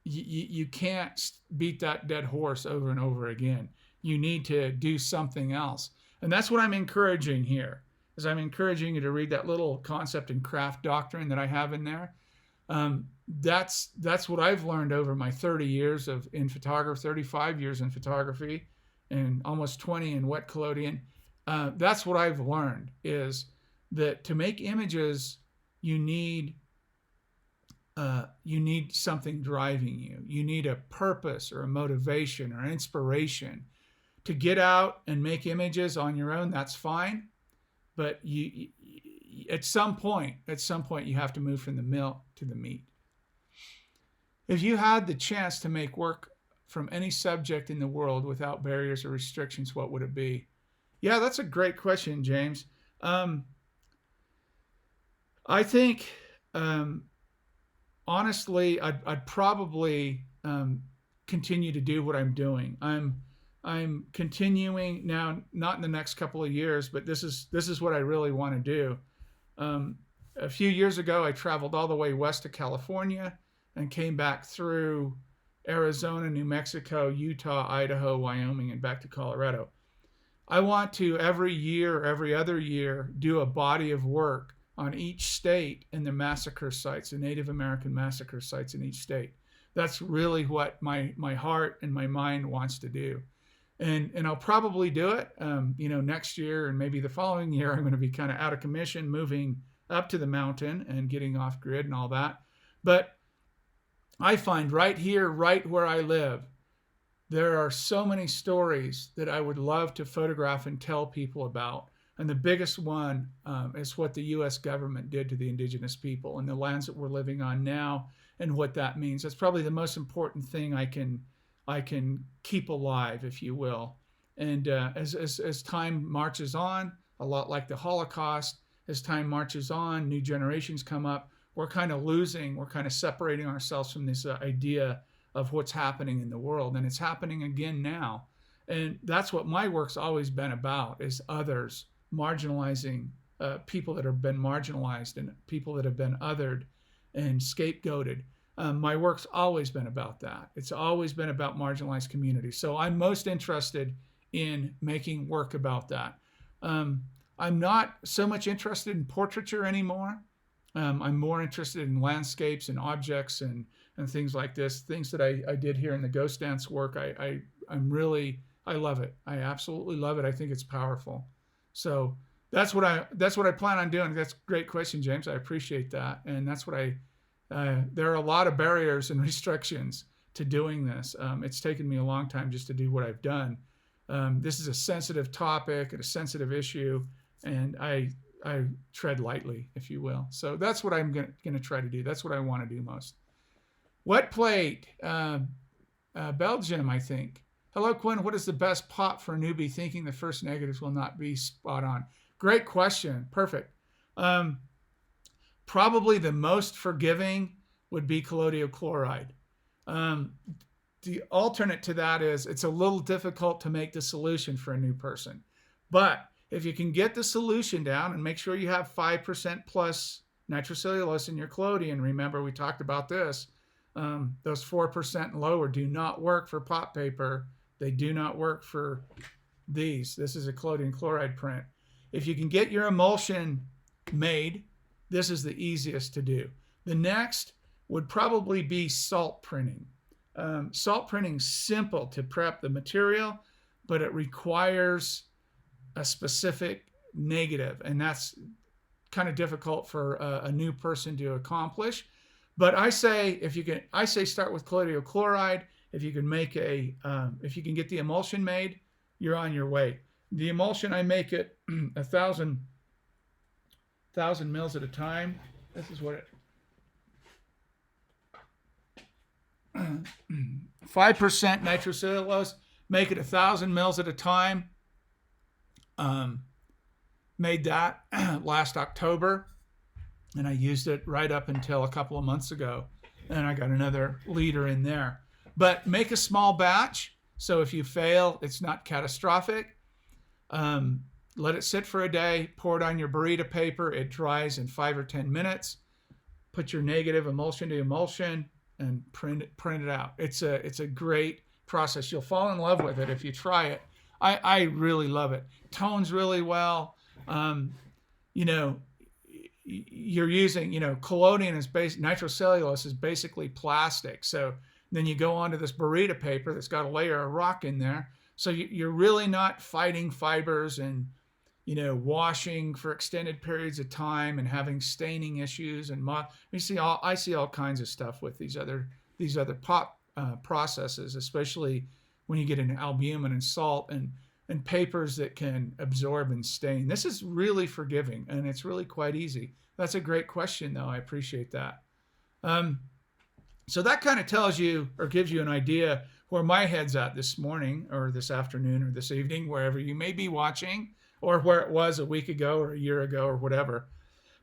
You can't beat that dead horse over and over again. You need to do something else. And that's what I'm encouraging here, is I'm encouraging you to read that little concept and craft doctrine that I have in there. That's what I've learned over my 30 years in photography, 35 years in photography, and almost 20 in wet collodion. That's what I've learned, is that to make images, you need something driving you. You need a purpose or a motivation or inspiration. To get out and make images on your own, that's fine. But you at some point, you have to move from the milk to the meat. If you had the chance to make work from any subject in the world without barriers or restrictions, what would it be? Yeah, that's a great question, James. I think, honestly, I'd probably continue to do what I'm doing. I'm continuing now, not in the next couple of years, but this is what I really want to do. A few years ago, I traveled all the way west to California and came back through Arizona, New Mexico, Utah, Idaho, Wyoming, and back to Colorado. I want to every year or every other year do a body of work on each state and the massacre sites, the Native American massacre sites in each state. That's really what my heart and my mind wants to do. And I'll probably do it, next year, and maybe the following year. I'm going to be kind of out of commission, moving up to the mountain and getting off grid and all that. But I find right here, right where I live, there are so many stories that I would love to photograph and tell people about. And the biggest one is what the U.S. government did to the indigenous people and the lands that we're living on now, and what that means. That's probably the most important thing I can keep alive, if you will. And as time marches on, a lot like the Holocaust, as time marches on, new generations come up, we're kind of separating ourselves from this idea of what's happening in the world. And it's happening again now. And that's what my work's always been about, is others, marginalizing people that have been marginalized and people that have been othered and scapegoated. My work's always been about that. It's always been about marginalized communities. So I'm most interested in making work about that. I'm not so much interested in portraiture anymore. I'm more interested in landscapes and objects and things like this, things that I did here in the ghost dance work. I love it. I absolutely love it. I think it's powerful. So that's what I plan on doing. That's a great question, James. I appreciate that. And that's what there are a lot of barriers and restrictions to doing this. It's taken me a long time just to do what I've done. This is a sensitive topic and a sensitive issue, and I tread lightly, if you will. So that's what I'm going to try to do. That's what I want to do most. Wet plate, Belgium, I think. Hello, Quinn. What is the best pot for a newbie thinking the first negatives will not be spot on? Great question. Perfect. Probably the most forgiving would be collodion chloride. The alternate to that is it's a little difficult to make the solution for a new person. But if you can get the solution down and make sure you have 5% plus nitrocellulose in your collodion, remember we talked about this, those 4% and lower do not work for pot paper. They do not work for these. This is a collodion chloride print. If you can get your emulsion made, this is the easiest to do. The next would probably be salt printing. Salt printing's simple to prep the material, but it requires a specific negative, and that's kind of difficult for a new person to accomplish. But I say start with collodion chloride. If you can get the emulsion made, you're on your way. The emulsion, I make it 1,000 mils at a time. This is what it. 5% nitrocellulose. Make it 1,000 mils at a time. Made that last October, and I used it right up until a couple of months ago, and I got another liter in there. But make a small batch, so if you fail, it's not catastrophic. Let it sit for a day, pour it on your burrito paper. It dries in 5 or 10 minutes. Put your negative emulsion to emulsion and print it out. It's a great process. You'll fall in love with it if you try it. I really love it. Tones really well. You know, you're using, collodion is nitrocellulose is basically plastic. So then you go onto this burrito paper that's got a layer of rock in there. So you're really not fighting fibers and, washing for extended periods of time and having staining issues and I see all kinds of stuff with these other processes, especially when you get into albumin and salt and papers that can absorb and stain. This is really forgiving and it's really quite easy. That's a great question, though. I appreciate that. So that kind of tells you or gives you an idea where my head's at this morning or this afternoon or this evening, wherever you may be watching, or where it was a week ago or a year ago or whatever.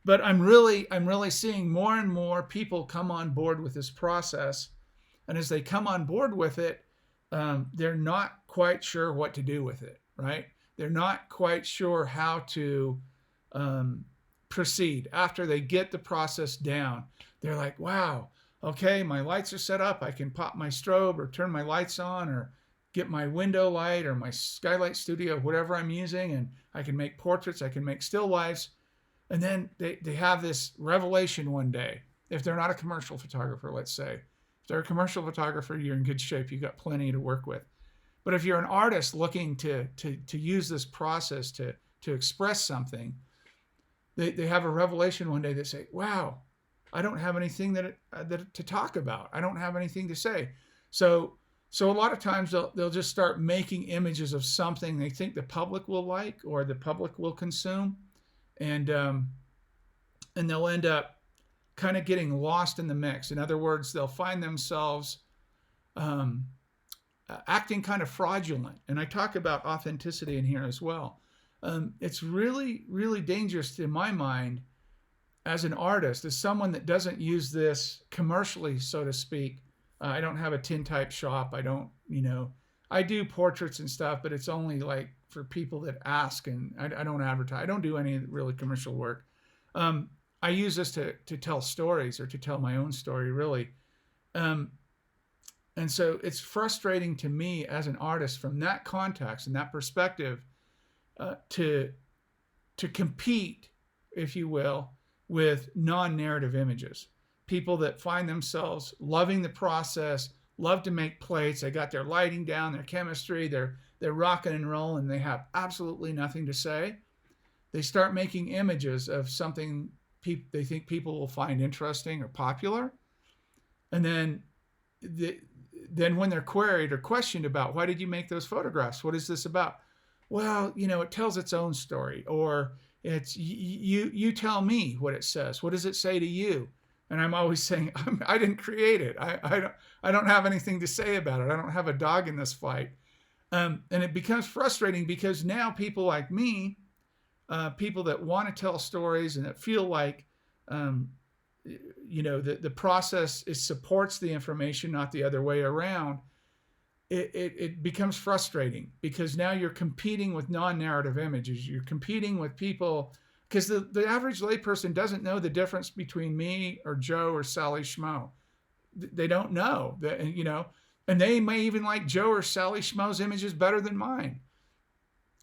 But I'm really seeing more and more people come on board with this process. And as they come on board with it, they're not quite sure what to do with it, right? They're not quite sure how to proceed. After they get the process down, they're like, wow, okay, my lights are set up. I can pop my strobe or turn my lights on or get my window light or my skylight studio, whatever I'm using, and I can make portraits, I can make still lifes. And then they have this revelation one day. If they're not a commercial photographer, let's say. If they're a commercial photographer, you're in good shape. You've got plenty to work with. But if you're an artist looking to use this process to express something, they have a revelation one day. They say, wow, I don't have anything that to talk about. I don't have anything to say. So a lot of times they'll just start making images of something they think the public will like or the public will consume. And they'll end up kind of getting lost in the mix. In other words, they'll find themselves acting kind of fraudulent. And I talk about authenticity in here as well. It's really, really dangerous in my mind as an artist, as someone that doesn't use this commercially, so to speak. I don't have a tintype shop. I don't, I do portraits and stuff, but it's only like for people that ask, and I don't advertise. I don't do any really commercial work. I use this to tell stories or to tell my own story, really. And so it's frustrating to me as an artist from that context and that perspective to compete, if you will, with non-narrative images. People that find themselves loving the process, love to make plates. They got their lighting down, their chemistry, they're rocking and rolling, and they have absolutely nothing to say. They start making images of something they think people will find interesting or popular. And then when they're queried or questioned about, why did you make those photographs? What is this about? Well, it tells its own story, or it's you tell me what it says. What does it say to you? And I'm always saying, I didn't create it. I don't have anything to say about it. I don't have a dog in this fight. And it becomes frustrating because now people like me, people that want to tell stories and that feel like, the process supports the information, not the other way around. It becomes frustrating because now you're competing with non-narrative images. You're competing with people because the average layperson doesn't know the difference between me or Joe or Sally Schmo. They don't know that, and they may even like Joe or Sally Schmo's images better than mine.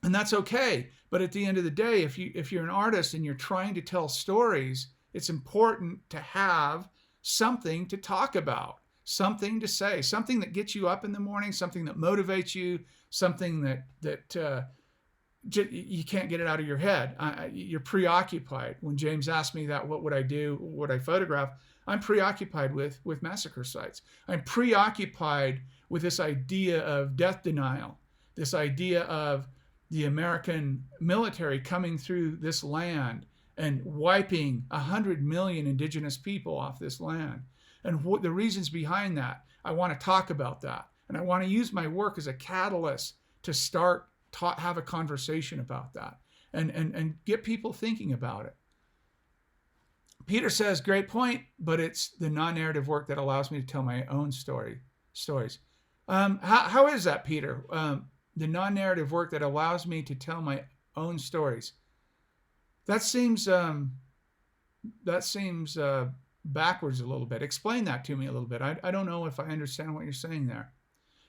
And that's okay. But at the end of the day, if you're an artist and you're trying to tell stories, it's important to have something to talk about, something to say, something that gets you up in the morning, something that motivates you, something that you can't get it out of your head. You're preoccupied. When James asked me that, what would I do? What would I photograph? I'm preoccupied with massacre sites. I'm preoccupied with this idea of death denial, this idea of the American military coming through this land and wiping 100 million indigenous people off this land. And what the reasons behind that, I want to talk about that. And I want to use my work as a catalyst to start have a conversation about that and get people thinking about it. Peter says, great point, but it's the non-narrative work that allows me to tell my own stories. How is that, Peter? the non-narrative work that allows me to tell my own stories. That seems backwards a little bit. Explain that to me a little bit. I don't know if I understand what you're saying there.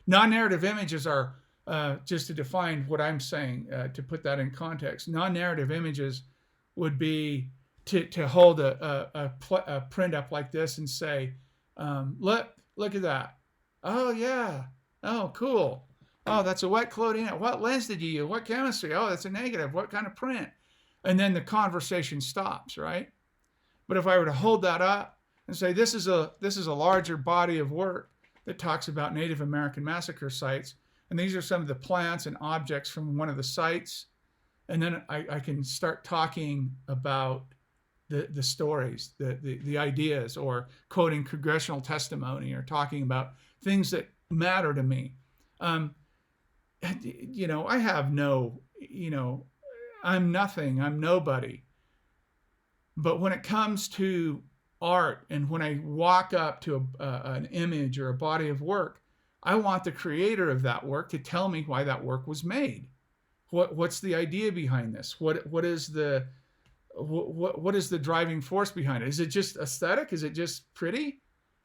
Non-narrative images are, just to define what I'm saying, to put that in context, non-narrative images would be to hold a print up like this and say, look at that. Oh, yeah. Oh, cool. Oh, that's a wet collodion. What lens did you use? What chemistry? Oh, that's a negative. What kind of print? And then the conversation stops, right? But if I were to hold that up and say, this is a larger body of work that talks about Native American massacre sites, and these are some of the plants and objects from one of the sites, and then I can start talking about the stories, the ideas, or quoting congressional testimony, or talking about things that matter to me. I have no, I'm nothing, I'm nobody. But when it comes to art, and when I walk up to an image or a body of work, I want the creator of that work to tell me why that work was made. What's the idea behind this? What is the driving force behind it? Is it just aesthetic? Is it just pretty?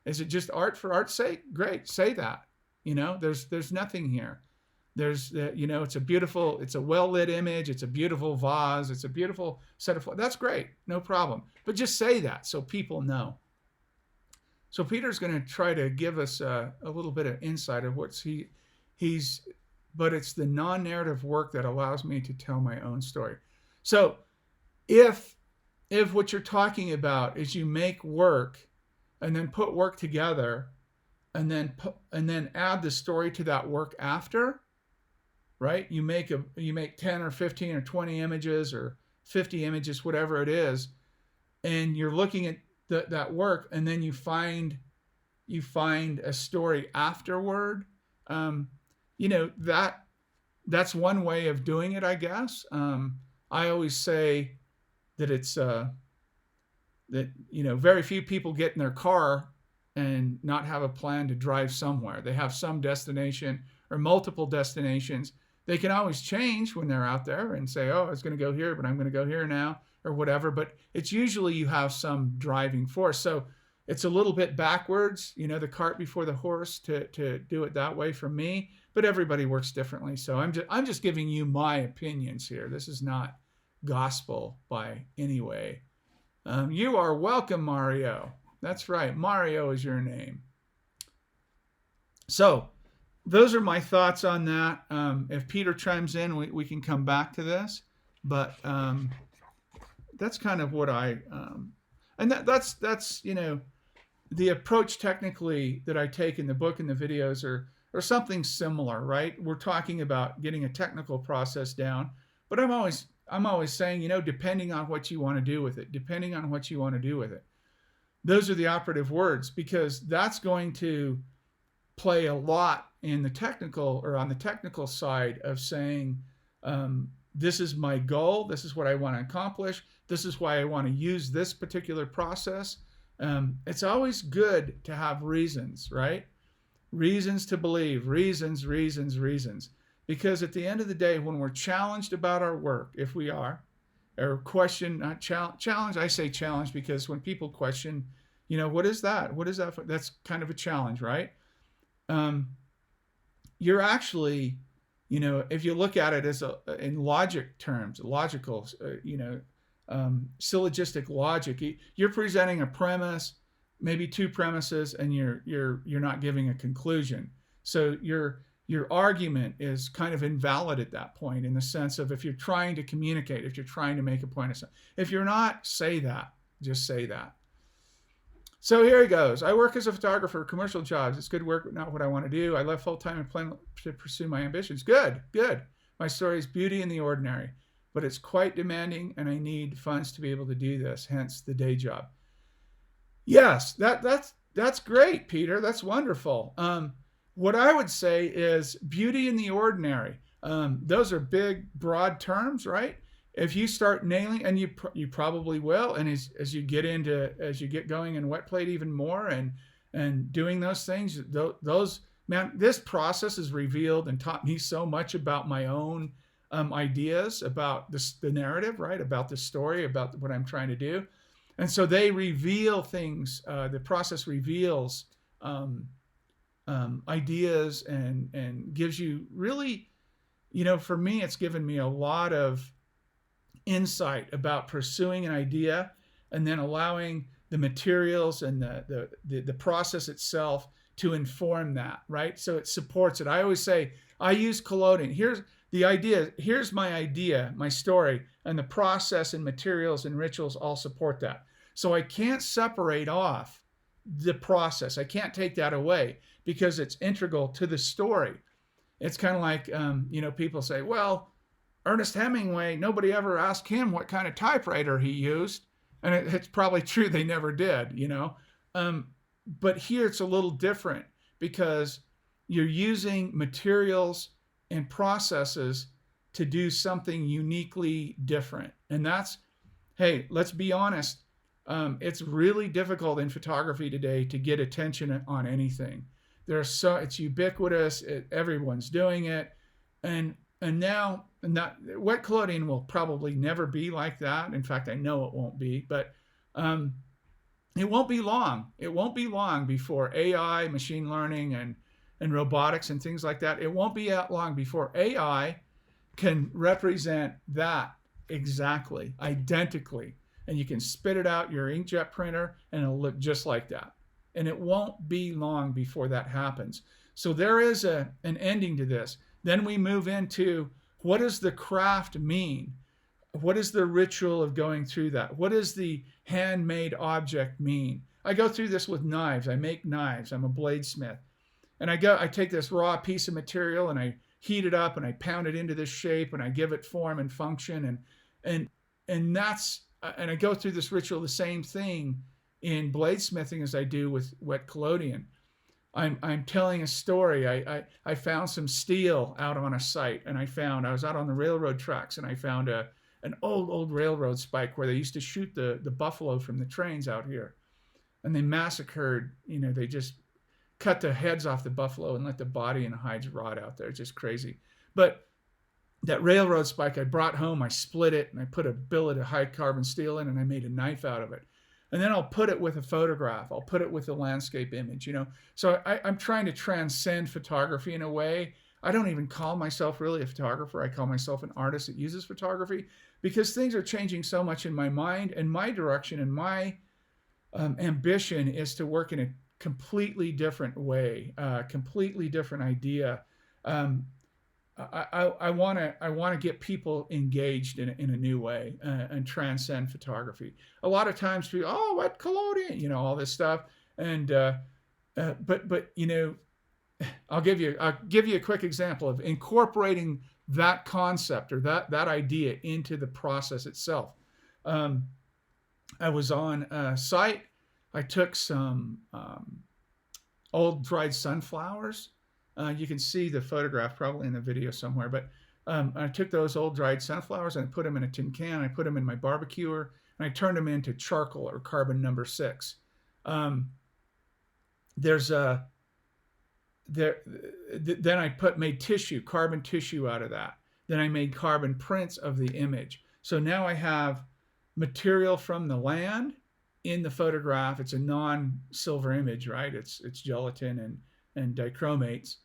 Is it just art for art's sake? Great, say that. There's nothing here. It's a well-lit image. It's a beautiful vase. It's a beautiful set of flowers. That's great. No problem. But just say that so people know. So Peter's going to try to give us a little bit of insight of what but it's the non-narrative work that allows me to tell my own story. So if what you're talking about is you make work and then put work together and then add the story to that work after, right? You make 10 or 15 or 20 images or 50 images, whatever it is, and you're looking at that work, and then you find a story afterward. That's one way of doing it, I guess. I always say that it's that very few people get in their car and not have a plan to drive somewhere. They have some destination or multiple destinations. They can always change when they're out there and say, oh, I was going to go here, but I'm going to go here now, or whatever. But it's usually you have some driving force. So it's a little bit backwards, the cart before the horse, to do it that way for me. But everybody works differently. So I'm just giving you my opinions here. This is not gospel by any way. You are welcome, Mario. That's right. Mario is your name. So those are my thoughts on that. If Peter chimes in, we can come back to this. But that's kind of what and that's the approach technically that I take in the book and the videos are something similar, right? We're talking about getting a technical process down, but I'm always saying, depending on what you want to do with it, those are the operative words, because that's going to play a lot in the technical, or on the technical side of saying, this is my goal. This is what I want to accomplish. This is why I want to use this particular process. It's always good to have reasons, right? Reasons to believe, reasons. Because at the end of the day, when we're challenged about our work, if we are, or question, not challenge, I say challenge because when people question, what is that? What is that for? That's kind of a challenge, right? You're actually, if you look at it as in logic terms, logical, syllogistic logic, you're presenting a premise, maybe two premises, and you're not giving a conclusion. So your argument is kind of invalid at that point, in the sense of, if you're trying to communicate, if you're trying to make a point of something. If you're not, say that. Just say that. So here he goes. I work as a photographer, commercial jobs. It's good work, but not what I want to do. I left full-time and plan to pursue my ambitions. Good. My story is beauty in the ordinary, but it's quite demanding, and I need funds to be able to do this, hence the day job. Yes, that's great, Peter. That's wonderful. What I would say is beauty in the ordinary. Those are big, broad terms, right? If you start nailing, and you probably will, and as you get going and wet plate even more, and doing those things, man, this process has revealed and taught me so much about my own ideas about the narrative, right? About the story, about what I'm trying to do. And so they reveal things. The process reveals um, ideas and gives you really, for me, it's given me a lot of insight about pursuing an idea and then allowing the materials and the process itself to inform that, right? So it supports it. I always say I use Collodion. Here's the idea. Here's my idea, my story, and the process and materials and rituals all support that. So I can't separate off the process. I can't take that away because it's integral to the story. It's kind of like, people say, well, Ernest Hemingway, nobody ever asked him what kind of typewriter he used. And it's probably true they never did, But here it's a little different because you're using materials and processes to do something uniquely different. And that's, hey, let's be honest. It's really difficult in photography today to get attention on anything. It's ubiquitous. Everyone's doing it. And now, wet Collodion will probably never be like that. In fact, I know it won't be, but it won't be long. It won't be long before AI, machine learning, and robotics and things like that. It won't be that long before AI can represent that exactly, identically. And you can spit it out your inkjet printer and it'll look just like that. And it won't be long before that happens. So there is an ending to this. Then we move into, what does the craft mean? What is the ritual of going through that? What does the handmade object mean? I go through this with knives. I make knives. I'm a bladesmith. And I take this raw piece of material and I heat it up and I pound it into this shape and I give it form and function and I go through this ritual, the same thing in bladesmithing as I do with wet Collodion. I'm telling a story. I found some steel out on a site, and I was out on the railroad tracks, and I found an old railroad spike where they used to shoot the buffalo from the trains out here, and they massacred. They just cut the heads off the buffalo and let the body and the hides rot out there. It's just crazy. But that railroad spike I brought home, I split it, and I put a billet of high carbon steel in, and I made a knife out of it. And then I'll put it with a photograph. I'll put it with a landscape image, So I'm trying to transcend photography in a way. I don't even call myself really a photographer. I call myself an artist that uses photography because things are changing so much in my mind, and my direction and my ambition is to work in a completely different way, completely different idea. I want to get people engaged in a new way and transcend photography. A lot of times people, what Collodion, all this stuff, and but I'll give you a quick example of incorporating that concept or that idea into the process itself. I was on a site. I took some old dried sunflowers. You can see the photograph probably in the video somewhere, but I took those old dried sunflowers and I put them in a tin can. I put them in my barbecuer and I turned them into charcoal or carbon number 6. Then I made tissue, carbon tissue out of that. Then I made carbon prints of the image. So now I have material from the land in the photograph. It's a non-silver image, right? It's gelatin and dichromates,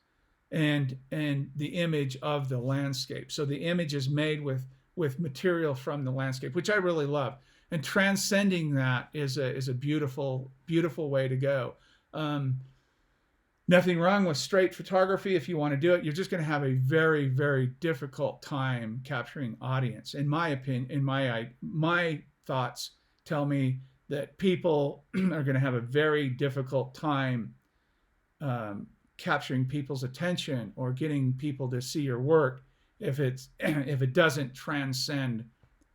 and the image of the landscape. So the image is made with material from the landscape, which I really love. And transcending that is a beautiful, beautiful way to go. Nothing wrong with straight photography. If you want to do it, you're just going to have a very, very difficult time capturing audience. In my opinion, my thoughts tell me that people are going to have a very difficult time capturing people's attention or getting people to see your work if it doesn't transcend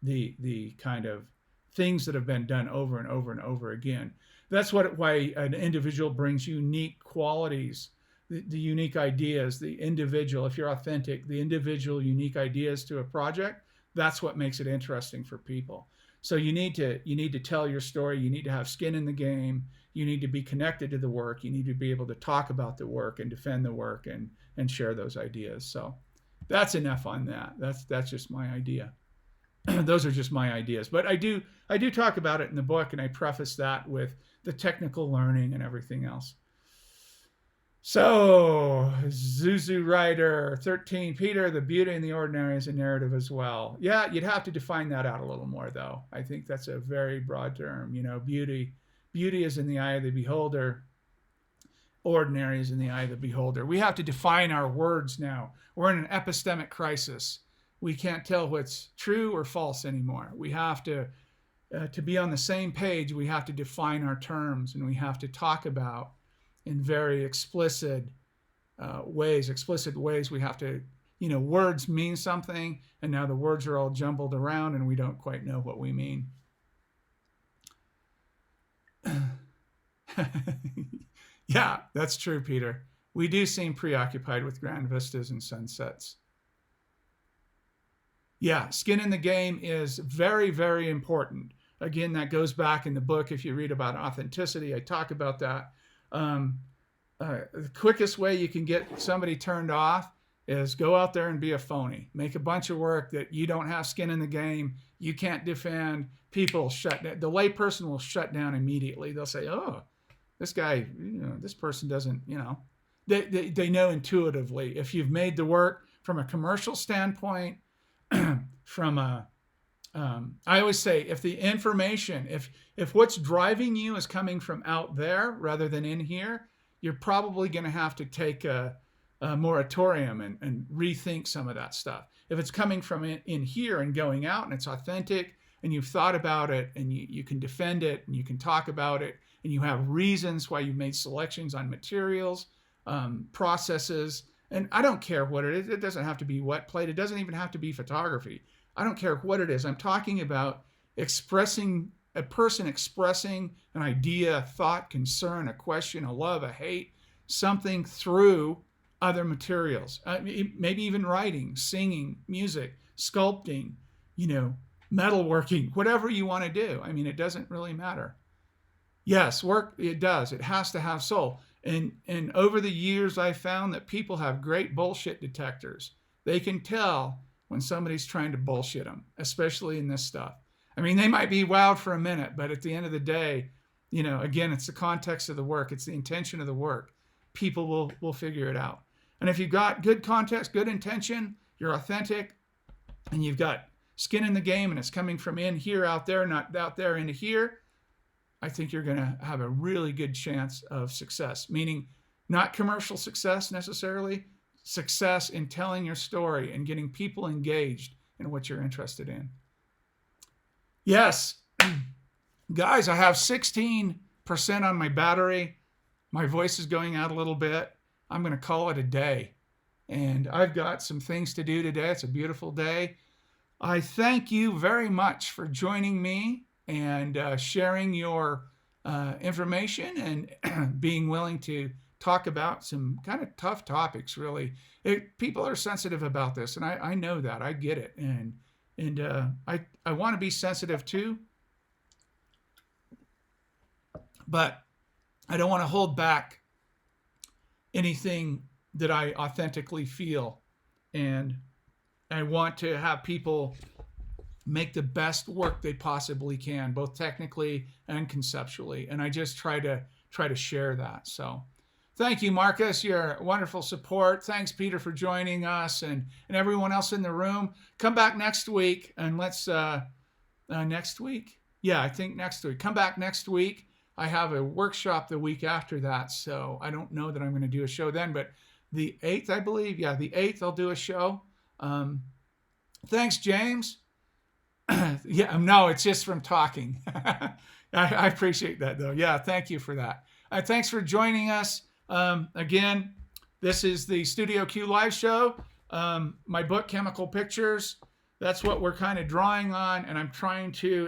the kind of things that have been done over and over and over again. That's why an individual brings unique qualities, the unique ideas, the individual, if you're authentic, the individual unique ideas to a project. That's what makes it interesting for people. So you need to tell your story. You need to have skin in the game. you need to be connected to the work. You need to be able to talk about the work and defend the work and share those ideas. So that's enough on that. That's just my idea. Those are just my ideas. But I do talk about it in the book, and I preface that with the technical learning and everything else. So, Zuzu Rider 13, Peter, the beauty in the ordinary is a narrative as well. Yeah, you'd have to define that out a little more, though. I think that's a very broad term. Beauty is in the eye of the beholder. Ordinary is in the eye of the beholder. We have to define our words now. We're in an epistemic crisis. We can't tell what's true or false anymore. We have to be on the same page, we have to define our terms, and we have to talk about in very explicit ways. We have to, words mean something, and now the words are all jumbled around and we don't quite know what we mean. Yeah, that's true, Peter. We do seem preoccupied with grand vistas and sunsets. Yeah, skin in the game is very, very important. Again, that goes back in the book. If you read about authenticity, I talk about that. The quickest way you can get somebody turned off is go out there and be a phony. Make a bunch of work that you don't have skin in the game. You can't defend. People shut down. The layperson will shut down immediately. They'll say, "Oh, this guy, this person doesn't, They know intuitively. If you've made the work from a commercial standpoint, from a I always say, if the information, if what's driving you is coming from out there rather than in here, you're probably going to have to take a moratorium and rethink some of that stuff. If it's coming from in here and going out and it's authentic and you've thought about it and you can defend it and you can talk about it and you have reasons why you've made selections on materials, processes, and I don't care what it is. It doesn't have to be wet plate. It doesn't even have to be photography. I don't care what it is. I'm talking about expressing a person expressing an idea, a thought, concern, a question, a love, a hate, something through other materials. Maybe even writing, singing, music, sculpting, metalworking, whatever you want to do. I mean, it doesn't really matter. Yes, work, it does. It has to have soul. And over the years, I found that people have great bullshit detectors. They can tell when somebody's trying to bullshit them, especially in this stuff. I mean, they might be wowed for a minute, but at the end of the day, again, it's the context of the work. It's the intention of the work. People will figure it out. And if you've got good context, good intention, you're authentic, and you've got skin in the game, and it's coming from in here, out there, not out there into here, I think you're going to have a really good chance of success, meaning not commercial success necessarily, success in telling your story and getting people engaged in what you're interested in. Yes, guys, I have 16% on my battery. My voice is going out a little bit. I'm going to call it a day. And I've got some things to do today. It's a beautiful day. I thank you very much for joining me and sharing your information and being willing to talk about some kind of tough topics, really. People are sensitive about this, and I know that. I get it. And I want to be sensitive too, but I don't want to hold back anything that I authentically feel. And I want to have people make the best work they possibly can, both technically and conceptually. And I just try to share that. So thank you, Marcus, your wonderful support. Thanks, Peter, for joining us, and everyone else in the room. Come back next week, and let's, next week? Yeah, I think next week. Come back next week. I have a workshop the week after that, so I don't know that I'm going to do a show then, but the 8th, I believe. Yeah, the 8th, I'll do a show. Thanks, James. Yeah, no, it's just from talking. I appreciate that, though. Yeah, thank you for that. Thanks for joining us. Again, this is the Studio Q live show. My book, Chemical Pictures, that's what we're kind of drawing on. And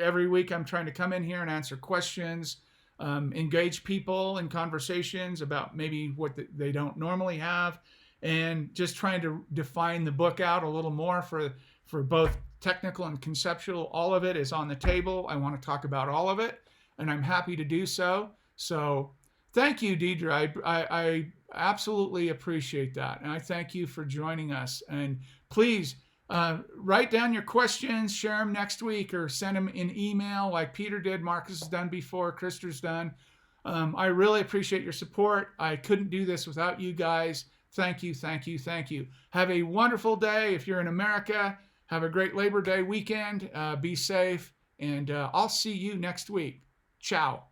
every week, I'm trying to come in here and answer questions, engage people in conversations about maybe what they don't normally have, and just trying to define the book out a little more for both technical and conceptual. All of it is on the table. I want to talk about all of it, and I'm happy to do so. So thank you, Deidre. I absolutely appreciate that. And I thank you for joining us. And please write down your questions, share them next week, or send them in email like Peter did, Marcus has done before, Krister's done. I really appreciate your support. I couldn't do this without you guys. Thank you, thank you, thank you. Have a wonderful day. If you're in America, have a great Labor Day weekend. Be safe, and I'll see you next week. Ciao.